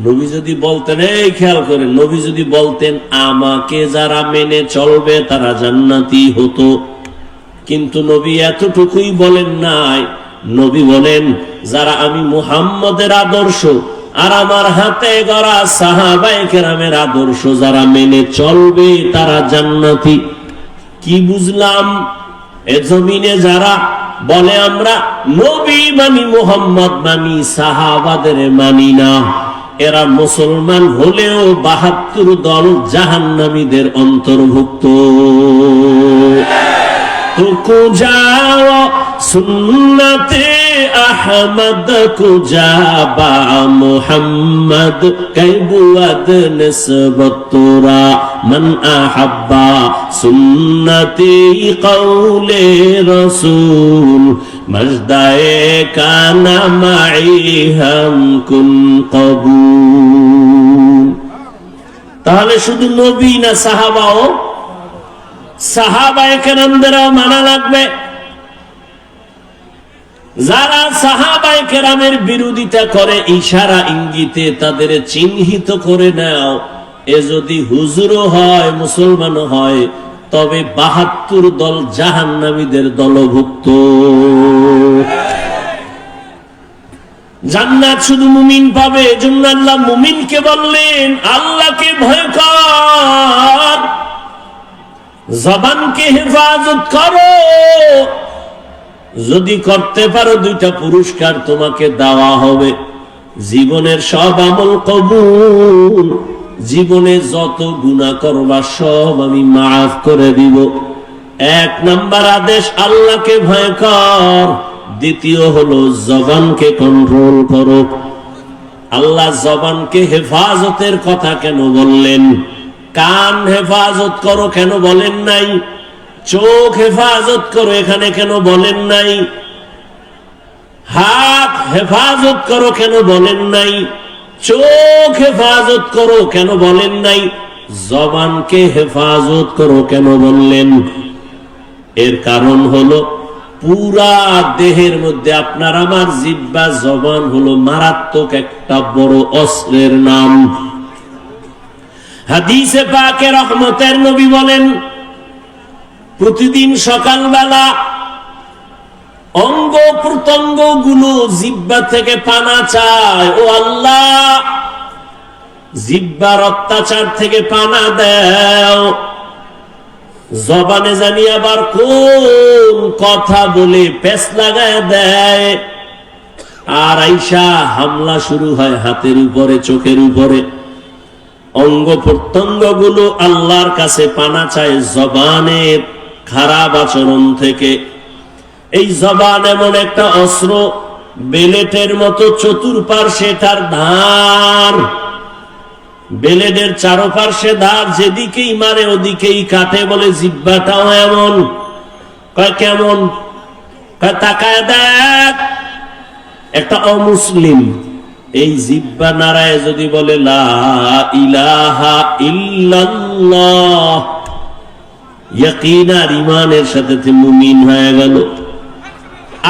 [SPEAKER 1] নবী যদি বলতেন, এই খেয়াল করেন, নবী যদি বলতেন আমাকে যারা মেনে চলবে তারা জান্নাতি হতো, কিন্তু নবী এতটুকুই বলেন নাই। নবী বলেন যারা আমি মুহাম্মদের আদর্শ আর আমার হাতে গড়া সাহাবায়ে কেরামের আদর্শ যারা মেনে চলবে তারা জান্নাতি। কি বুঝলাম? এ জমিনে যারা বলে আমরা নবী মানি, মুহাম্মদ মানি, সাহাবাদের মানি না, এরা মুসলমান হলেও ৭২ দল জাহান্নামীদের অন্তর্ভুক্ত। তো যাও সুন্নতে আহমদ কুজাবা মুহাম্মদ কাইবুয়াদ নিসবতুরা মান আহাব্বা সুন্নতি কওলে রাসূল মজদায়ে কানা মাই হাম কুন কবুল। তাহলে শুধু নবী না, সাহাবাও, সাহাবায়ে কেরামদেরও মানা লাগবে। যারা সাহাবায়ে কেরামের বিরোধিতা করে ইশারা ইঙ্গিতে তাদের চিহ্নিত করে নাও। এ যদি হুজুরও হয়, মুসলমানও হয়, তবে ৭২ দল জাহান্নামীদের দলভুক্ত। জান্নাত শুধু মুমিন পাবে, এজন্য আল্লাহ মুমিনকে বললেন আল্লাহকে ভয় কর। জবানকে হেফাজত করো, যদি করতে পারো দুইটা পুরস্কার তোমাকে দেওয়া হবে। জীবনের সব আমল কবুল, জীবনে যত গুনাহ করবা সব আমি মাফ করে দিব। এক নাম্বার আদেশ, আল্লাহকে ভয় কর। দ্বিতীয় হলো জবানকে কন্ট্রোল করো। আল্লাহ জবানকে হেফাজতের কথা কেন বললেন? কান হেফাজত করো কেন বলেন নাই? চোখ হেফাজত করো এখানে কেন বলেন নাই? হাত হেফাজত করো কেন বলেন নাই? চোখ হেফাজত করো কেন বলেন নাই? জবানকে হেফাজত করো কেন বললেন? এর কারণ হলো পুরা দেহের মধ্যে আপনার আমার জিহ্বা জবান হলো মারাত্মক একটা বড় অস্ত্রের নাম। হাদিসে পাকে রহমতের নবী বলেন, প্রতিদিন সকালবেলা অঙ্গ প্রত্যঙ্গ গুলো জিহ্বা থেকে পানা চায়। ও আল্লাহ, জিহ্বার অত্যাচার থেকে পানা দাও। জবানে জানি আবার কোন কথা বলে পেছ লাগায় দেয়, আর আইসা হামলা শুরু হয় হাতের উপরে, চোখের উপরে। অঙ্গ প্রত্যঙ্গ গুলো আল্লাহর কাছে পানা চায় জবানের খারাপ আচরণ থেকে। এই জবান এমন একটা অস্ত্র, বেলেটের মতো চতুর্পার্শ্বে তার ধার। বেলেটের চারপার্শ্বে ধার, যেদিকেই মারে ওদিকেই কাটে। বলে জিহ্বাটাও এমন। কয় কেমন? কয় তাকায় দেখ, একটা অমুসলিম এই জিহ্বা নারায় যদি বলে লা ইলাহা ইল্লাল্লাহ, ইয়াকিন আর ঈমানের সাথে মুমিন হয়ে গেল।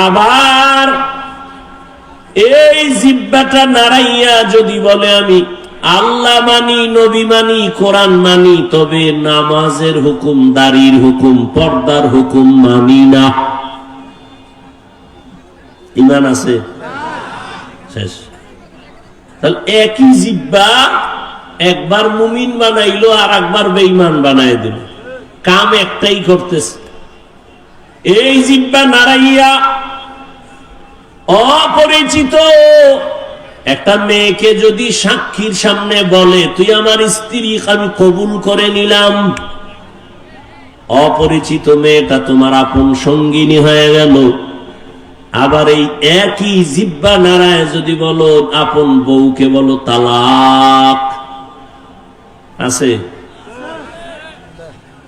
[SPEAKER 1] আবার এই জিহ্বাটা নারাইয়া যদি বলে আমি আল্লাহ মানি, নবী মানি, কোরআন মানি, তবে নামাজের হুকুম, দাড়ির হুকুম, পর্দার হুকুম মানি না, ঈমান আছে? শেষ। তাহলে একই জিহ্বা একবার মুমিন বানাইলো আর একবার বেঈমান বানাই দিল, কাম একটাই করতেছে। এই জিহ্বা নাড়াইয়া অপরিচিত একটা মেয়েকে যদি সাক্ষীর সামনে বলে তুই আমার স্ত্রী, আমি কবুল করে নিলাম, অপরিচিত মেয়েটা তোমার আপন সঙ্গিনী হয়ে গেল। আবার এই একই জিহ্বা নাড়ায় যদি বলো আপন বউকে বলো তালাক, আছে?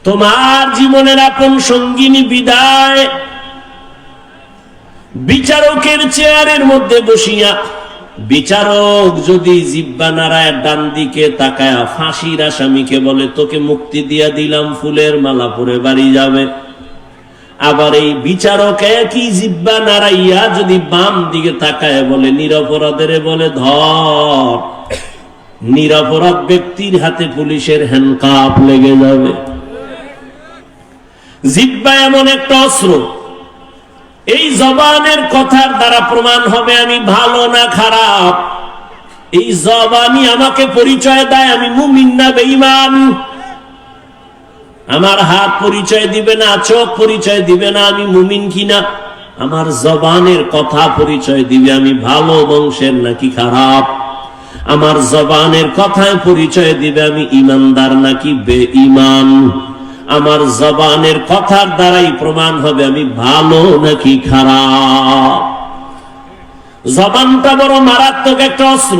[SPEAKER 1] তোমার জীবনের আপন সঙ্গিনী বিদায়। বিচারকের চেয়ারের মধ্যে বসিয়া বিচারক যদি জিহ্বা নাড়ায় ডান দিকে তাকায়া ফাঁসির আসামিকে বলে তোকে মুক্তি দিয়া দিলাম, ফুলের মালা পরে বাড়ি যাবে। আবার এই বিচারক একই জিহ্বা নাড়াইয়া যদি বাম দিকে তাকায় বলে নিরপরাধের বলে ধর, নিরপরাধ ব্যক্তির হাতে পুলিশের হ্যান্ডকাপ লেগে যাবে। জিহ্বা এমন একটা অস্ত্র, এই জবানের কথার দ্বারা প্রমাণ হবে আমি ভালো না খারাপ। এই জবানই আমাকে পরিচয় দেয় আমি মুমিন না বেঈমান। আমার হাত পরিচয় দিবে না, চোখ পরিচয় দিবে না আমি মুমিন কিনা। আমার জবানের কথা পরিচয় দিবে আমি ভালো বংশের নাকি খারাপ। আমার জবানের কথায় পরিচয় দিবে আমি ইমানদার নাকি বেঈমান। আমার জবানের কথার দ্বারাই প্রমাণ হবে আমি ভালো নাকি খারাপ। জবানটা বড় মারাত্মক একটা অস্ত্র,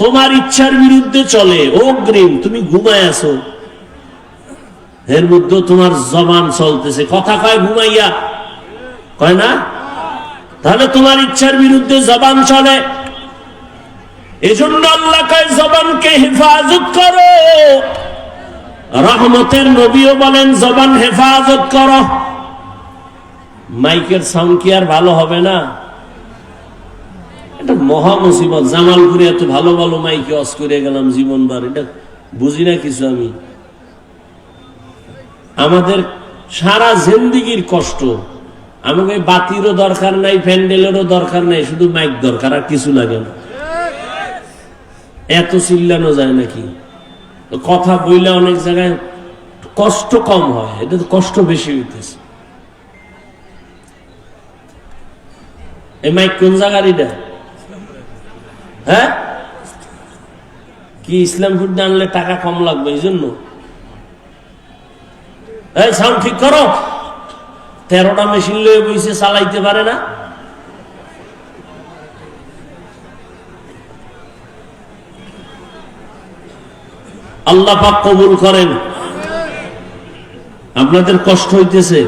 [SPEAKER 1] তোমার ইচ্ছার বিরুদ্ধে চলে। অগ্রিম তুমি ঘুমায় আছো, এর মধ্যে তোমার জবান চলতেছে, কথা কয় ঘুমাইয়া, কয় না? তাহলে তোমার ইচ্ছার বিরুদ্ধে জবান চলে। এজন্য আল্লাহ কয় জবানকে হেফাজত করো। রহমতের নবীও বলেন জবান হেফাজত করো। মাইকের সাউন্ড কি আর ভালো হবে না? এটা মহা মুসিবত। জামালপুরে এত ভালো ভালো মাইকে অস করে গেলাম জীবনবার, এটা বুঝি না কিছু আমি। আমাদের সারা জিন্দেগির কষ্ট। আমাকে বাতিরও দরকার নাই, প্যান্ডেলেরও দরকার নাই, শুধু মাইক দরকার, আর কিছু লাগে না। এত চিল্লানো যায় নাকি? কথা বইলে অনেক জায়গায় কষ্ট কম হয়, এটা তো কষ্ট বেশি হইতেছে। এই মাইক কোন জায়গার এটা? হ্যাঁ, কি ইসলাম ফুড আনলে টাকা কম লাগবে এই জন্য? এই সাউন্ড ঠিক করো। 13টা মেশিন লয়ে বইছে, চালাইতে পারে না। আল্লাহ পাক কবুল করেন। আপনাদের কষ্ট হইতেছে?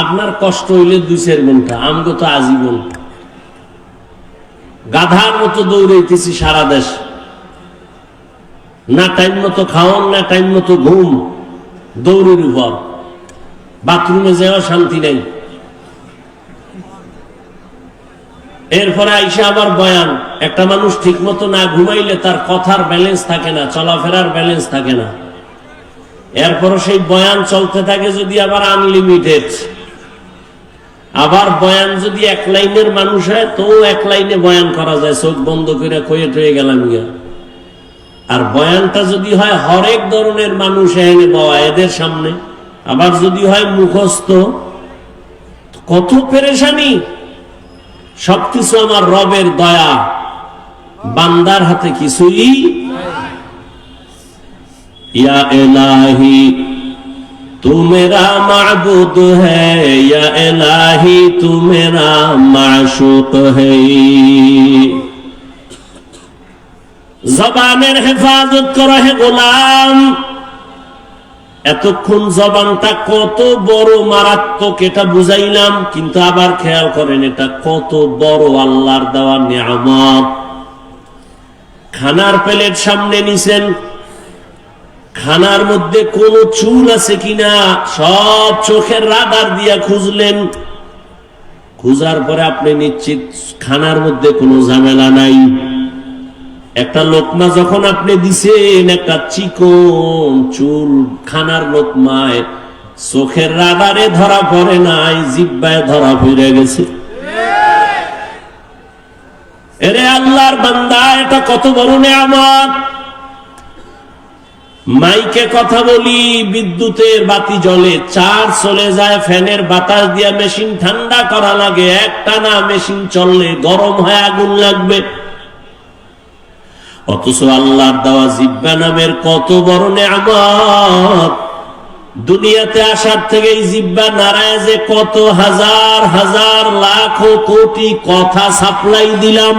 [SPEAKER 1] আপনার কষ্ট হইলে 2-4 ঘন্টা, আমগো তো আজীবন। গাধার মতো দৌড়াইতেছি সারা দেশ, না টাইম মতো খাওয়ান, না টাইম মতো ঘুম, দৌড়ের উপর। বাথরুমে যাওয়া শান্তি নাই। এরপরে আইসা আবার বয়ান। একটা মানুষ ঠিক মতো না ঘুমাইলে তার কথার ব্যালেন্স থাকে না, চলাফেরার ব্যালেন্স থাকে না। এরপরও সেই বয়ান চলতে থাকে যদি আবার আনলিমিটেড। আবার বয়ান যদি 1 লাইনের মানুষ হয় তো 1 লাইনে বয়ান করা যায়, চোখ বন্ধ করে কয়ে টয়ে গেলাম গিয়া। আর বয়ানটা যদি হয় হরেক ধরনের মানুষ এনে বয়া এদের সামনে, আবার যদি হয় মুখস্থ, কত পেরেশানি। সবকিছু আমার রবের দয়া, বান্দার হাতে কিছুই। ইয়া ইলাহি তু মেরা মাবুদ হ্যায়, ইয়া ইলাহি তু মেরা মাশুক হ্যায়। জবানের হেফাজত করা হে গোলাম। এতক্ষণ জবানটা কত বড় মারাত্মক এটা বুঝাইলাম, কিন্তু আবার খেয়াল করেন এটা কত বড় আল্লাহর দেওয়া নিয়ামত। খানার প্লেট সামনে নিছেন, খানার মধ্যে কোন চুল আছে কিনা সব চোখের রাডার দিয়া খুঁজলেন। খুঁজার পরে আপনি নিশ্চিত খানার মধ্যে কোনো ঝামেলা নাই। একটা লোকমা যখন আপনি দিছেন, একটা চিকন চুল খানার লোকমায় চোখের রাডারে ধরা পড়ে নাই, জিহ্বায় ধরা পড়ে গেছে। এরে আল্লাহর বান্দা, এটা কত বড় নিয়ামত। মাইকে কথা বলি, বিদ্যুতের বাতি জ্বলে, চার্জ চলে যায়, ফ্যানের বাতাস দিয়া মেশিন ঠান্ডা করা লাগে। একটানা মেশিন চললে গরম হয়ে আগুন লাগবে। অথচ আল্লাহর দেওয়া জিহ্বা নামের কত বড় নিয়ামত। দুনিয়াতে আসার থেকে এই জিহ্বা নাড়ায় যে কত হাজার হাজার লাখ কোটি কথা সাপ্লাই দিলাম,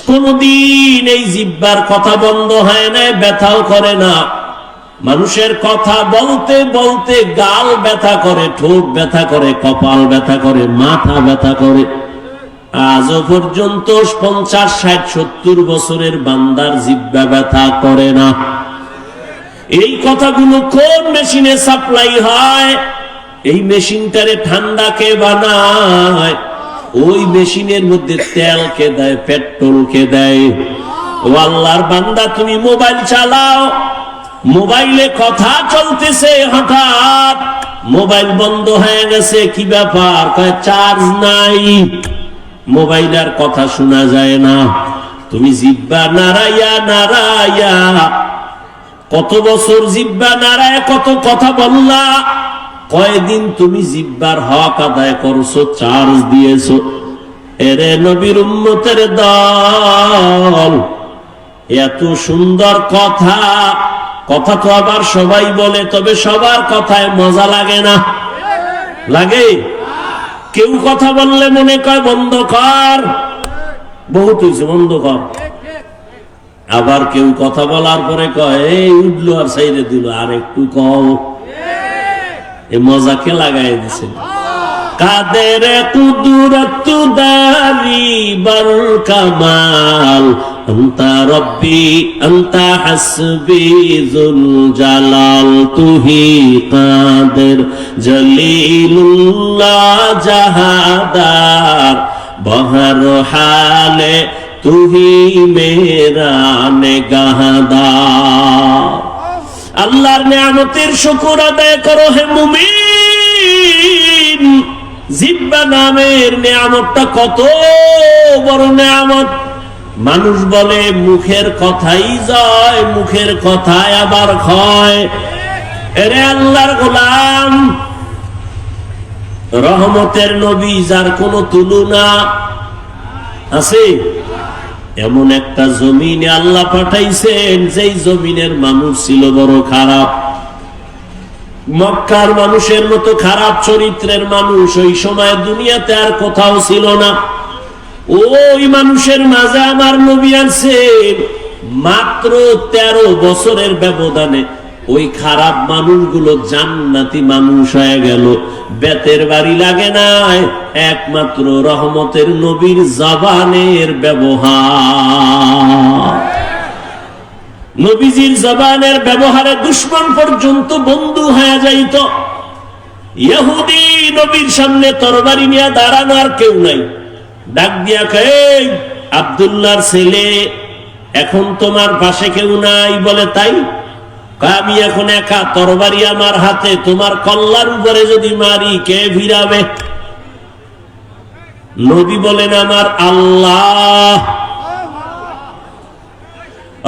[SPEAKER 1] কোনদিন এই জিহ্বার কথা বন্ধ হয় না, ব্যথাও করে না। মানুষের কথা বলতে বলতে গাল ব্যথা করে, ঠোঁট ব্যথা করে, কপাল ব্যথা করে, মাথা ব্যথা করে। আজও পর্যন্ত 50, 60, 70 বছরের বান্দার জিহ্বা ব্যথা করে না। এই কথাগুলো কোন মেশিনে সাপ্লাই হয়? এই মেশিনটারে ঠান্ডা কে বানায়? ওই মেশিনের মধ্যে তেল কে দেয়, পেট্রোল কে দেয়? ও আল্লাহর বান্দা, তুমি মোবাইল চালাও, মোবাইলে কথা চলতেছে, হঠাৎ মোবাইল বন্ধ হয়ে গেছে। কি ব্যাপার? কয় চার্জ নাই, মোবাইল আর কথা শোনা যায় না। তুমি জিহ্বা নাড়াইয়া নাড়াইয়া কত বছর জিহ্বা নাড়ায় কত কথা বললা, কয়দিন তুমি জিহ্বার হক আদায় করছো, চার্জ দিয়েছো। এরে নবীর উম্মতের দল, এত সুন্দর কথা, কথা তো আবার সবাই বলে, তবে সবার কথায় মজা লাগে না। লাগে? কেউ কথা বললে মনে কয় বন্ধ কর, বহুত হয়েছে বন্ধ কর। আবার কেউ কথা বলার পরে কয় এই উঠলো আর সাইডে দিল, আর একটু কম। এই মজাকে লাগাই দিছে। কাদের কুদরত দারি বল কামাল, আনতা রব্বি আনতা হাসবি যুল জালাল, তুহি কাদের জলিলুল্লাহ জাহাদার, বহর হালে তুহি মেরা নেগাহদার। আল্লাহর নিয়ামতের শুকর আদায় করো হে মুমিন। জিহ্বা নামের নিয়ামতটা কত বড় নিয়ামত। মানুষ বলে মুখের কথাই জয়, মুখের কথায় আবার ক্ষয়। এরে আল্লাহর গোলাম, রহমতের নবী যার কোনো তুলনা আছে, এমন একটা জমিনে আল্লাহ পাঠাইছেন যেই জমিনের মানুষ ছিল বড় খারাপ। মক্কার মানুষের মতো খারাপ চরিত্রের মানুষ ওই সময় দুনিয়াতে আর কোথাও ছিল না। ওই মানুষের মাঝে আমার নবী আছেন। মাত্র 13 বছরের ব্যবধানে ওই খারাপ মানুষগুলো জান্নাতি মানুষ হয়ে গেল। বেতের বাড়ি লাগে নাই, একমাত্র রহমতের নবীর জবানের ব্যবহার। নবীজির জবানের ব্যবহারে দুশমন পর্যন্ত বন্ধু হয়ে যাইত। ইহুদি নবীর সামনে তরবারি নিয়ে দাঁড়ানো আর কেউ নাই, ডাক দিয়া কয়, আব্দুল্লাহর ছেলে, এখন তোমার পাশে কেউ নাই? বলে তাই? আমি এখন একা, তরবারি আমার হাতে, তোমার কল্লার উপরে যদি মারি কে ভিড়াবে? নবী বলেন, আমার আল্লাহ।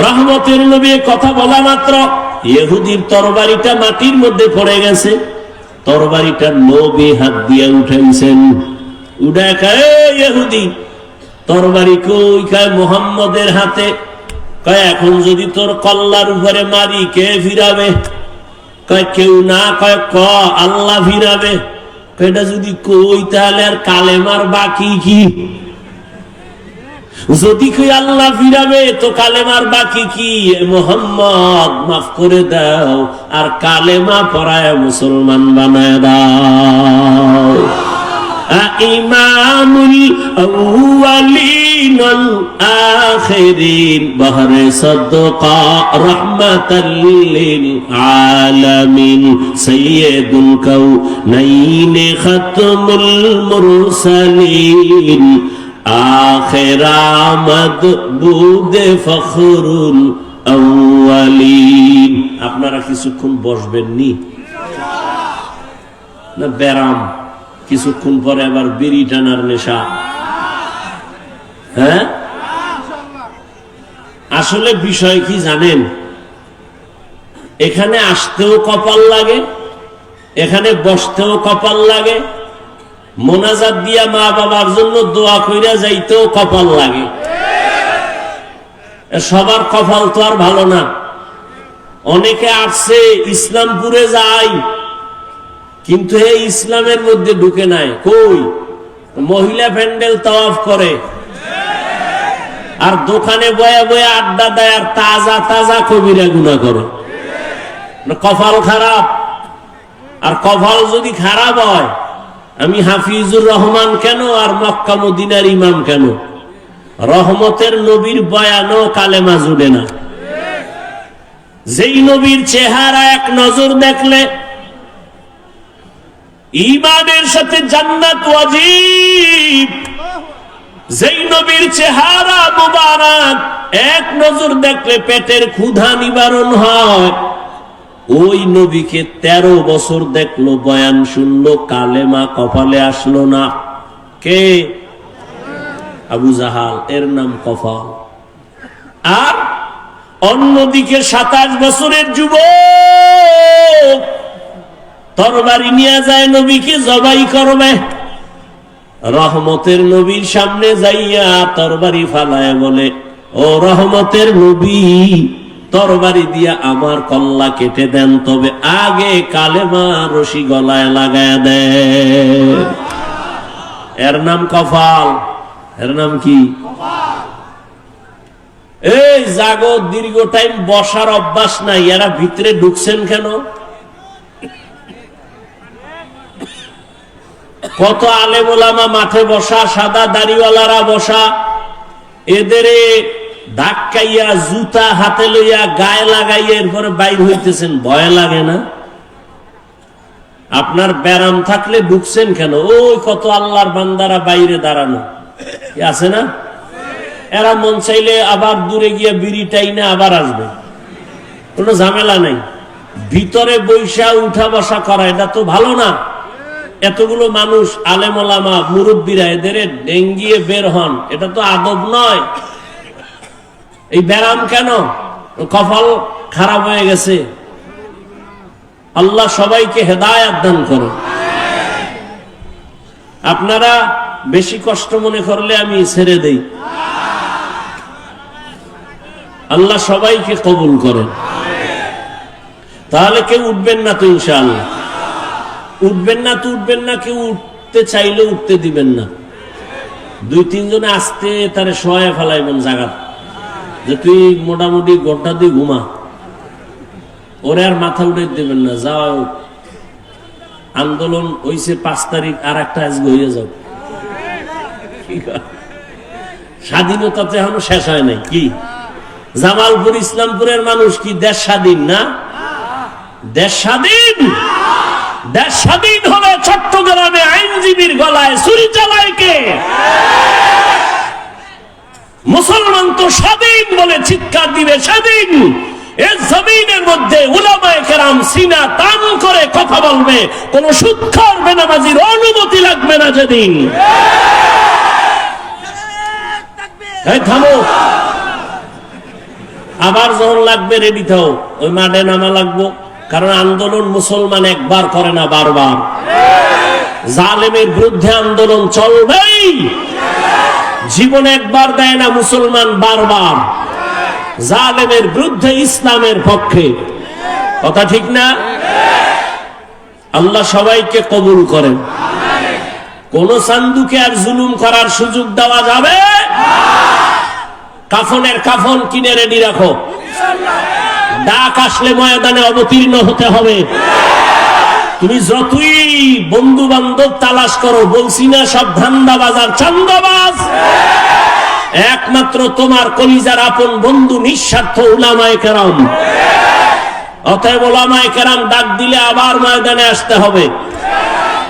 [SPEAKER 1] রহমতের নবী কথা বলা মাত্র ইহুদির তরবারিটা মাটির মধ্যে পড়ে গেছে। তরবারিটা নবী হাত দিয়ে উঠাইছেন। উঠে কয়, ইহুদি তরবারি কই? কয় মুহাম্মদের হাতে। কয় এখন যদি তোর কল্লার উপরে মারি কে ফিরাবে? কয় কেউ না। কয় ক আল্লাহ ফিরাবে। এটা যদি কই তাহলে আর কালেমার বাকি কি? যদি কই আল্লাহ ফিরাবে তো কালেমার বাকি কি? মুহাম্মদ মাফ করে দাও, আর কালেমা পড়ায় মুসলমান বানায় দাও। ইমামুল আউয়ালিন ওয়াল আখিরিন বহরে সাদকা রাহমাতাল লিল আলামিন সাইয়্যিদুল কাউনাইন খাতমুল মুরসালিন আখির আমদ বুদে ফখরুল আউয়ালিন। আপনারা কিছুক্ষণ বসবেন নি না? ব্যারাম কিছুক্ষণ পরে আবার বিড়ি টানার নেশা। হ্যাঁ, আসলে বিষয় কি জানেন? এখানে আসতেও কপাল লাগে, এখানে বসতেও কপাল লাগে, মোনাজাত দিয়া মা বাবার জন্য দোয়া কইরা যাইতেও কপাল লাগে। সবার কপাল তো আর ভালো না। অনেকে আসছে ইসলামপুরে যায়, কিন্তু এই ইসলামের মধ্যে ঢুকে নাই। কই? মহিলা প্যান্ডেল তাওয়াফ করে, আর দোকানে বয়া বয়া আড্ডা দেয়, আর তাজা তাজা কবিরা গুনাহ করে। কপাল খারাপ। আর কপাল যদি খারাপ হয়, আমি হাফিজুর রহমান কেন আর মক্কা মদিনার ইমাম কেন? রহমতের নবীর বয়ানও কালেমা জুড়ে না। যেই নবীর চেহারা এক নজর দেখলে ঈমানের সাথে জান্নাত ওয়াজিব, যেই নবীর চেহারা মুবারক এক নজর দেখলে পেটের ক্ষুধা নিবারণ হয়, ওই নবীকে 13 বছর দেখলো, বয়ান শুনলো, কালেমা কপালে আসলো না। কে? আবু জাহাল, এর নাম কপাল। আর অন্যদিকে 27 বছরের যুবক তরবারি নিয়ে যায়, নবীকে জবাই করবে। রহমতের নবীর সামনে যাইয়া তরবারি ফালায় বলে, ও রহমতের নবী, তরবারি দিয়া আমার কল্লা কেটে দেন, তবে আগে কালেমা রশি গলায় লাগায় দেন। এর নাম কপাল। এর নাম কি? এই জাগো, দীর্ঘ টাইম বসার অভ্যাস নাই, এরা ভিতরে ঢুকছেন কেন? কত আলেম ওলামা মাঠে বসা, সাদা দাড়িওয়ালারা বসা, এদেরে ধাক্কাইয়া জুতা হাতে লইয়া গায়ে লাগাইয়া এরপরে বাইর হইতেছেন। ভয় লাগে না? আপনার ব্যারাম থাকলে ঢুকছেন কেন? ওই কত আল্লাহর বান্দারা বাইরে দাঁড়ানো আছে না? এরা মন চাইলে আবার দূরে গিয়া বিড়ি টাইনা আবার আসবে, কোনো ঝামেলা নাই। ভিতরে বৈশা উঠা বসা করা এটা তো ভালো না। এতগুলো মানুষ, আলেম ওলামা, মুরব্বীরা, এদের ডেঙ্গিয়ে বের হন, এটা তো আদব নয়। এই ব্যারাম কেন? কপাল খারাপ হয়ে গেছে। আল্লাহ সবাইকে হেদায়েত দান করুন। আপনারা বেশি কষ্ট মনে করলে আমি ছেড়ে দেই। আল্লাহ সবাইকে কবুল করেন। তাহলে কেউ উঠবেন না তো ইনশাআল্লাহ? উঠবেন না তো উঠবেন না, কেউ উঠতে চাইলে উঠতে দিবেন না। 2-3 জনে আসতে তারে শোয়া ফেলাইবেন জায়গা, যে তুই মোটামুটি গোটা দিয়ে ঘুমা, ওরে আর মাথা উঠে দিবেন না। যাও, আন্দোলন হইছে 5 তারিখ, আর একটা আজকে হয়ে যাও। স্বাধীনতা তো এখনো শেষ হয় নাই। কি জামালপুর ইসলামপুরের মানুষ কি দেশ স্বাধীন না? দেশ স্বাধীন। দেশ স্বাধীন হলে চট্টগ্রামে আইনজীবীর গলায় ছুরি চালায় কে? মুসলমান তো স্বাধীন বলে চিৎকার দিবে স্বাধীন। এই জমিনের মধ্যে উলামায়ে কেরাম সিনা টান করে কথা বলবে, কোন সুদখোর বেনামাজির অনুমতি লাগবে না যেদিন। থামো, আবার যখন লাগবে রেডি থাও, ওই মাঠে নামা লাগবো। কারণ আন্দোলন মুসলমান একবার করে না, বারবার। জালেমের বিরুদ্ধে আন্দোলন চলবেই। জীবন একবার দেয় না মুসলমান, বারবার। জালেমের বিরুদ্ধে, ইসলামের পক্ষে। কথা ঠিক না? আল্লাহ সবাইকে কবুল করেন। কোন সান্দুকে আর জুলুম করার সুযোগ দেওয়া যাবে? কাফনের কাফন কিনে রেডি রাখো। ডাক আসলে ময়দানে অবতীর্ণ হতে হবে। তুমি যতই বন্ধু বান্ধব তালাশ করো, বলছি না সব ধান্দাবাজ আর চান্দাবাজ। একমাত্র তোমার কলিজার আপন বন্ধু নিঃস্বার্থ উলামায়ে কেরাম। অতএব উলামায়ে কেরাম ডাক দিলে আবার ময়দানে আসতে হবে।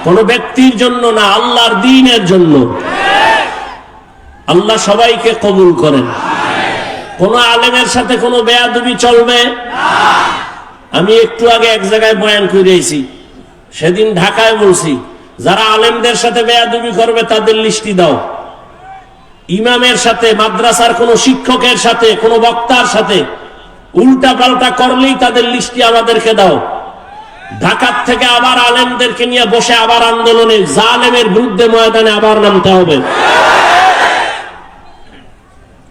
[SPEAKER 1] কোন ব্যক্তির জন্য না, আল্লাহর দ্বীনের জন্য। আল্লাহ সবাইকে কবুল করেন। কোন আলেমের সাথে কোনো বেয়াদবি চলবে না। আমি একটু আগে এক জায়গায় বয়ান করেছি, সেদিন ঢাকায় বলছি, যারা আলেমদের সাথে বেয়াদবি করবে তাদের লিস্টি দাও। ইমামের সাথে, মাদ্রাসার কোন শিক্ষকের সাথে, কোন বক্তার সাথে উল্টা পাল্টা করলেই তাদের লিস্টি আমাদেরকে দাও। ঢাকার থেকে আবার আলেমদেরকে নিয়ে বসে আবার আন্দোলনে, জালেমের বিরুদ্ধে ময়দানে আবার নামতে হবে।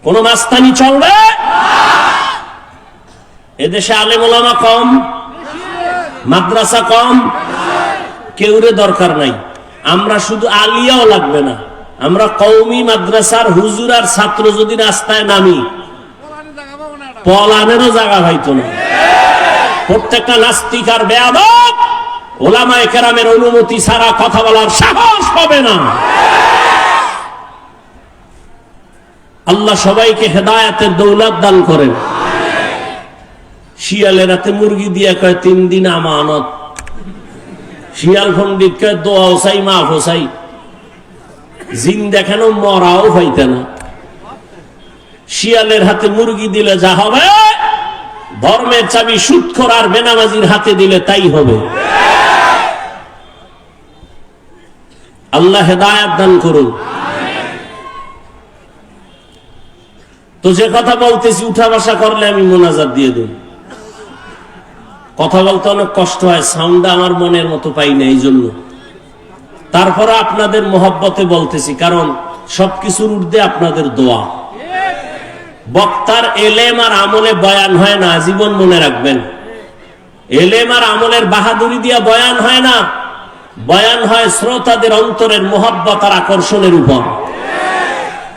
[SPEAKER 1] কোন মাস্তানি চলবে? এদেশে আলেম ওলামা কম, মাদ্রাসা কম, কেউরে দরকার নাই। আমরা শুধু আলিয়াও লাগবে না, আমরা কওমি মাদ্রাসার হুজুর আর ছাত্র যদি রাস্তায় নামি, পলানেরও জায়গা হয়তো না। প্রত্যেকটা নাস্তিক আর বেয়াদব ওলামায়ে কেরামের অনুমতি ছাড়া কথা বলার সাহস পাবে না। আল্লাহ সবাইকে হেদায়েতের দৌলত দান করেন। শিয়ালের রাতে মুরগি দিয়ে কয় 3 দিন আমানত। শিয়াল পণ্ডিত কয় দোয়া চাই, মাফ চাই। জিন দেখানো মরাও পাইতে না। শিয়ালের হাতে মুরগি দিলে যা হবে, ধর্মের চাবি সুদখোর আর বেনামাজির হাতে দিলে তাই হবে। আল্লাহ হেদায়েত দান করুন। তো যে কথা বলতেছি, উঠা বসা করলে আমি মোনাজাত দিয়ে দেব। কথা বলতে অনেক কষ্ট হয়, সাউন্ডটা আমার মনের মতো পাই না, এই জন্য। তারপরে আপনাদের মহব্বতে বলতেছি, কারণ সবকিছুর ঊর্ধ্বে আপনাদের দোয়া। বক্তার এলেম আর আমলে বয়ান হয় না, জীবন মনে রাখবেন। এলেম আর আমলের বাহাদুরি দিয়া বয়ান হয় না, বয়ান হয় শ্রোতাদের অন্তরের মহব্বত আর আকর্ষণের উপর।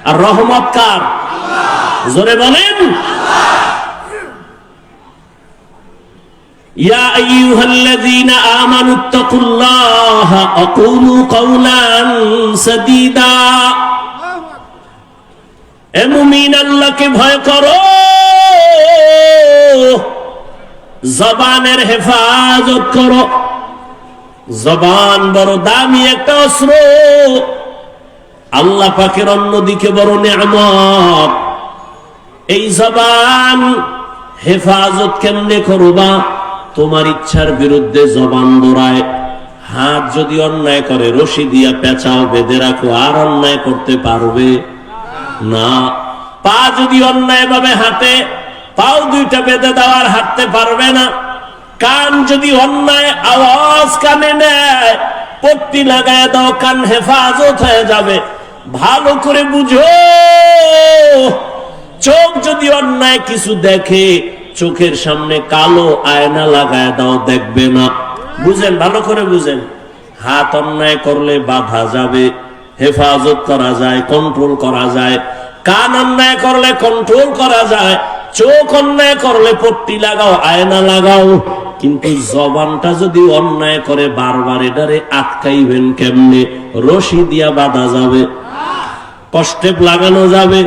[SPEAKER 1] আর রহমত কার? জোরে বলেন। ইয়া আইয়ুহাল্লাযীনা আমানুত্তাকুল্লাহা ওয়া কুলু কাওলান সাদীদা। এ মুমিন, আল্লাহকে ভয় করো, জবানের হেফাজত করো। জবান বড় দামি একটা অস্ত্র, আল্লাহ পাকের অন্যদিকে বড় নিয়ামত। এই জবান হেফাজত কেমনে করবা? তোমার ইচ্ছার বিরুদ্ধে জবান দৌড়ায়। হাত যদি অন্যায় করে, রশি দিয়া পেঁচাও বেঁধে রাখো, আর অন্যায় করতে পারবে না। পা যদি অন্যায় ভাবে হাঁটে, পাও দুইটা বেঁধে দেওয়ার হাঁটতে পারবে না। কান যদি অন্যায় আওয়াজ কানে নেয়, পট্টি লাগায় দাও, কান হেফাজত হয়ে যাবে। ভালো করে বুঝো, চোখ যদি অন্যায় কিছু দেখে, চোখের সামনে কালো আয়না লাগায় দাও, দেখবে না। বুঝেন, ভালো করে বুঝেন। হাত অন্যায় করলে বাধা যাবে, হেফাজত করা যায়, কন্ট্রোল করা যায়। কান অন্যায় করলে কন্ট্রোল করা যায়। চোখ অন্যায় করলে পট্টি লাগাও, আয়না লাগাও। কিন্তু জবানটা যদি অন্যায় করে বারবার, এটারে আটকাইবেন কেমনে? রশি দিয়া বাঁধা যাবে, কষ্টেপ লাগানো যাবে।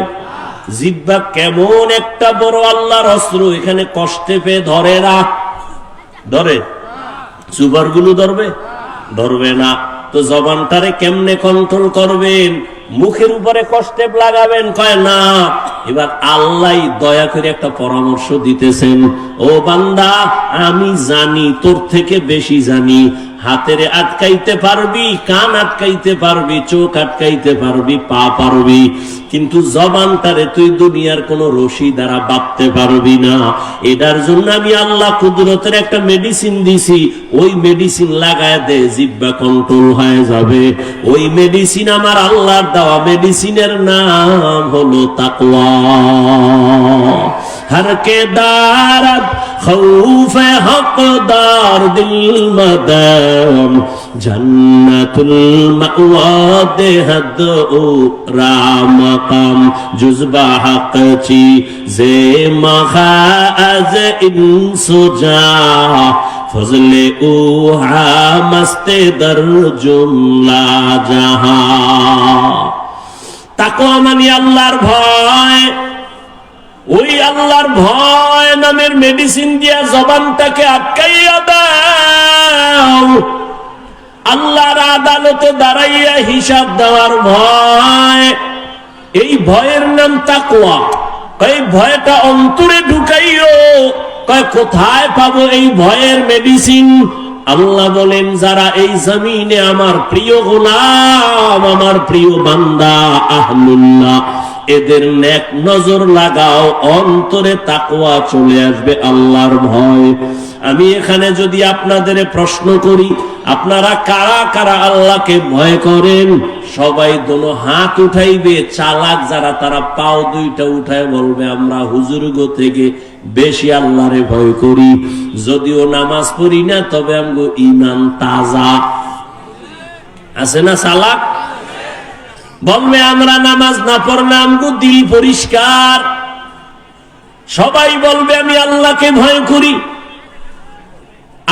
[SPEAKER 1] জিহ্বা কেমন একটা বড় আল্লাহর অস্ত্র, এখানে কষ্টেপে ধরে না, ধরে সুপার গুলো ধরবে, ধরবে না। তো জবানটারে কেমনে কন্ট্রোল করবেন? মুখের উপরে কষ্টেপ লাগাবেন? কয় না। এবার আল্লাহ দয়া করে একটা পরামর্শ দিতেছেন, ও বান্দা, আমি জানি, তোর থেকে বেশি জানি। হাতের আটকাইতে পারবি, কান আটকাইতে পারবি, চোখ আটকাইতে পারবি, পা পারবি, কিন্তু জবানটারে তুই দুনিয়ার কোন রশি দ্বারা বাঁধতে পারবি না। এটার জন্য আমি আল্লাহ কুদরতের একটা মেডিসিন দিছি, ওই মেডিসিন লাগায় দে, জিহ্বা কন্ট্রোল হয়ে যাবে। ওই মেডিসিন আমার আল্লাহর দেওয়া, মেডিসিনের নাম হলো তাকওয়া। हर के दारत खौफ हकदार दिल मदम जन्नतुल मअवा देहद ओ रामकम जुज़बा हक़ची जे मखाज इंसुजा फजले उहा मस्ते दर जुमला जहां। তাকওয়া মানে আল্লাহর ভয়। ওই আল্লাহর ভয় নামের মেডিসিন দিয়া জবানটাকে আটকাইয়া দাও। আল্লাহর আদালতে দাঁড়াইয়া হিসাব দেওয়ার ভয়, এই ভয়ের নাম তাকওয়া। এই ভয়টা অন্তরে ঢুকাইও। কয় কোথায় পাবো এই ভয়ের মেডিসিন? আল্লাহ বলেন, যারা এই জমিনে আমার প্রিয় গোলাম, আমার প্রিয় বান্দা, আহলুল্লাহ, এদের নেক নজর লাগাও, অন্তরে তাকওয়া চলে আসবে, আল্লাহর ভয়। আমি এখানে যদি আপনাদের প্রশ্ন করি, আপনারা কারা কারা আল্লাহকে ভয় করেন? সবাই দোনো হাত উঠাইবে। চালাক যারা, তারা পাও দুইটা উঠায় বলবে, আমরা হুজুরগো থেকে বেশি আল্লাহরে ভয় করি। যদিও নামাজ পড়ি না, তবে আমগো ঈমান তাজা আছে না? চালাক বলবে, আমরা নামাজ না পড়লে আমগো দিল পরিষ্কার। সবাই বলবে আমি আল্লাহকে ভয় করি।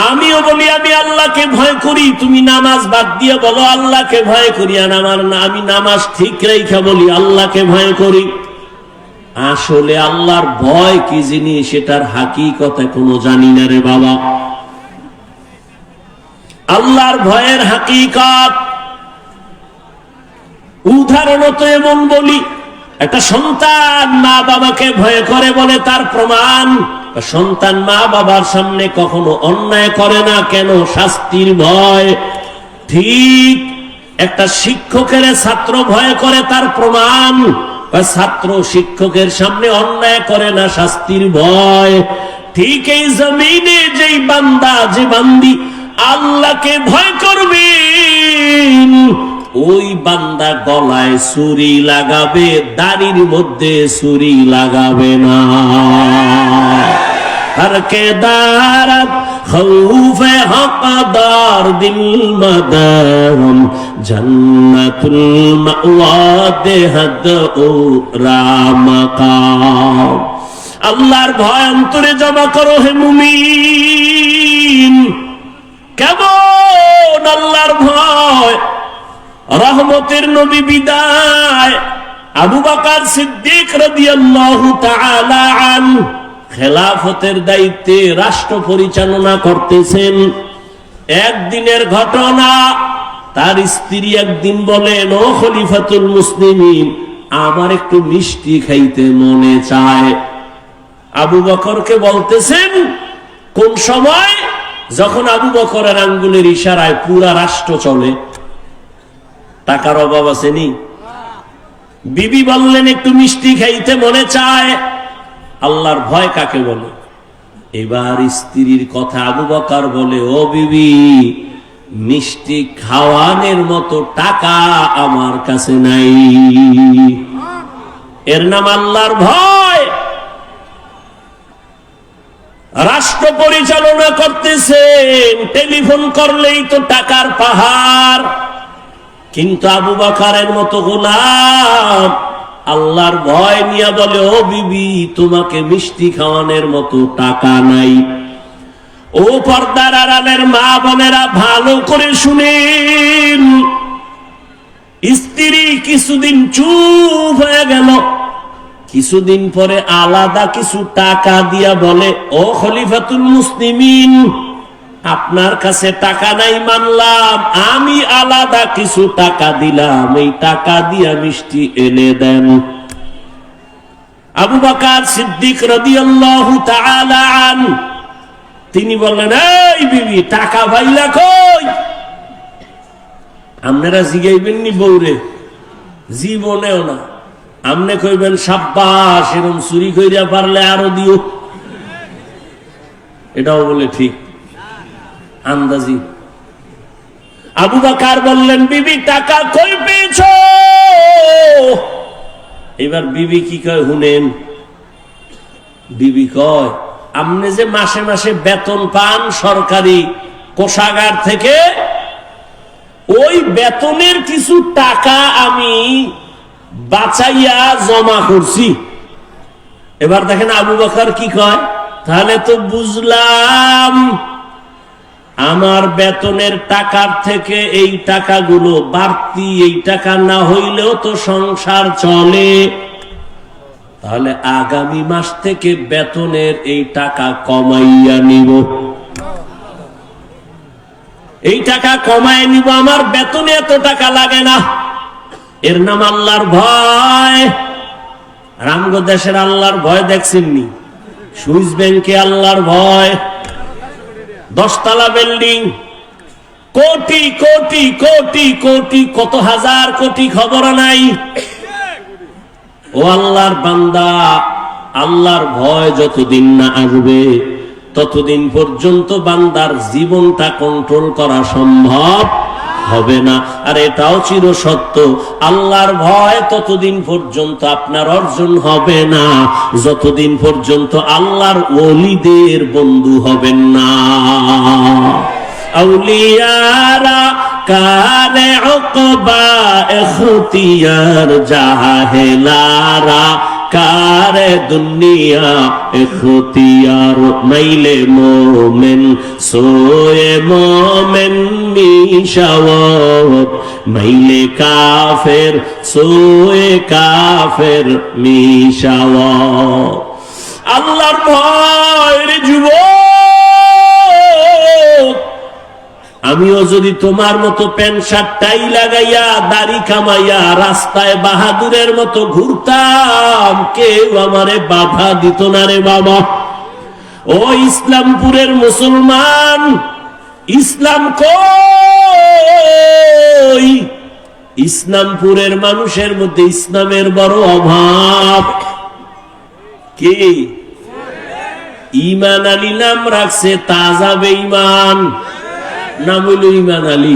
[SPEAKER 1] আমিও বলি আমি আল্লাহকে ভয় করি। তুমি নামাজ বাদ দিয়ে বলো আল্লাহকে ভয় করি, আর আমি নামাজ ঠিক রেখা বলি আল্লাহকে ভয় করি। আসলে আল্লাহর ভয় কি জিনিস, সেটার হাকিকত এখনো জানি না রে বাবা। আল্লাহর ভয়ের হাকিকত উদাহরণত এমন বলি, একটা সন্তান মা বাবাকে ভয় করে বলে তার প্রমাণ, সন্তান মা বাবার সামনে কখনো অন্যায় করে না। কেন? শাস্তির ভয়। ঠিক একটা শিক্ষকের ছাত্র ভয় করে, তার প্রমাণ, ছাত্র শিক্ষকের সামনে অন্যায় করে না, শাস্তির ভয়। ঠিক এই জমিনে যেই বান্দা, যে বান্দি আল্লাহকে ভয় করবে, ওই বান্দা গলায় ছুরি লাগাবে, দাড়ির মধ্যে ছুরি লাগাবে না। हर के दारत खौफ हक़दार दिल मदम जन्नतुल मअवा देहद ओ रामकाम। আল্লাহর ভয় অন্তরে জমা করো হে মুমিন। কেমন আল্লাহর ভয়? রহমতের নবী বিদায়, আবু বকর সিদ্দিক রাদিয়াল্লাহু তাআলা আনহু খেলাফতের দায়িত্বে রাষ্ট্র পরিচালনা করতেছেন। একদিনের ঘটনা, তার স্ত্রী একদিন বলেন, ও খলিফাতুল মুসলিমিন, আমার একটু মিষ্টি খাইতে মনে চায়। আবু বকরকে বলতেছেন, কোন সময়? যখন আবু বকরের আঙ্গুলের ইশারায় পুরা রাষ্ট্র চলে। টাকার অভাব আসেনি? বিবি বললেন একটু মিষ্টি খাইতে মনে চায়। আল্লাহর ভয় কাকে বলে? এবার স্ত্রীর কথা আবু বকর বলে, ও বিবি, মিষ্টি খাওয়ানোর মতো টাকা আমার কাছে নাই। এর নাম আল্লাহর ভয়। রাষ্ট্র পরিচালনা করতেছেন, টেলিফোন করলেই তো টাকার পাহাড়, কিন্তু আবু বকরের মতো গোলাম আল্লাহর ভয় নিয়ে বলে, ও বিবি, তোমাকে মিষ্টি খাওয়ানোর মতো টাকা নাই। ও পর্দার আড়ালের মা বোনেরা, ভালো করে শুনেন। স্ত্রী কিছুদিন চুপ হয়ে গেল, কিছুদিন পরে আলাদা কিছু টাকা দিয়া বলে, ও খলিফাতুল মুসলিমিন, আপনার কাছে টাকা নাই মানলাম, আমি আলাদা কিছু টাকা দিলাম, এই টাকা দিয়া মিষ্টি এনে দেন। আবু বকর সিদ্দিক রাদিয়াল্লাহু তাআলা আনহু তিনি বললেন, এই বিবি, টাকা পাইলা কই? আপনারা জিগাইবেন নি বউরে? জীবনেও না। আমনে কইবেন, সাব্বাস, এরকম চুরি কইরা পারলে আরো দিও। এটাও বলে ঠিক আন্দাজি। আবু বকর বললেন, বিবি, টাকা কই পেয়েছো? এবার বিবি কি কয় শুনেন। বিবি কয়, আপনি যে মাসে মাসে বেতন পান সরকারি কোষাগার থেকে, ওই বেতনের কিছু টাকা আমি বাঁচাইয়া জমা করছি। এবার দেখেন আবু বকর কি কয়, তাহলে তো বুঝলাম আমার বেতনের টাকার থেকে এই টাকাগুলো বাড়তি, এই টাকা না হইলেও তো সংসার চলে, তাহলে আগামী মাস থেকে বেতনের এই টাকা কমাইয়া নিব, এই টাকা কমায় নিব, আমার বেতনে এত টাকা লাগে না। এর নাম আল্লাহর ভয়। রামগো দেশের আল্লাহর ভয় দেখছেননি? সুইস ব্যাংকে আল্লাহর ভয়, 10 তলা বিল্ডিং, কোটি কোটি কোটি কোটি, কত হাজার কোটি খবর নাই। ও আল্লাহর বান্দা, আল্লাহর ভয় যতদিন না আসবে ততদিন পর্যন্ত বান্দার জীবনটা কন্ট্রোল করা সম্ভব হবে না। আর এটাও চির সত্য, আল্লাহর ভয় ততদিন পর্যন্ত আপনার অর্জন হবে না যতদিন পর্যন্ত আল্লাহর ওলিদের বন্ধু হবেন না। আউলিয়ারা কারে উকবা ইখতিয়ার, জাহেলারা কারে দুনিয়া ইখতিয়ার, মাইলে মোমেন সোয়ে মোমেন মিশাওয়াত, মাইলে কাফের সোয়ে কাফের মিশাওয়াত। আল্লাহর ভয়ের যুবক, আমিও যদি তোমার মতো প্যান্ট শার্ট টাই লাগাইয়া দাড়ি কামাইয়া রাস্তায় বাহাদুরের মতো ঘুরতাম, কেউ আমারে বাধা দিত না রে বাবা। ও ইসলামপুরের মুসলমান, ইসলাম কই? ইসলামপুরের মানুষের মধ্যে ইসলামের বড় অভাব। কি ইমান আলী নাম রাখছে, তাজা বেঈমান, নাম হইল ইমান আলী।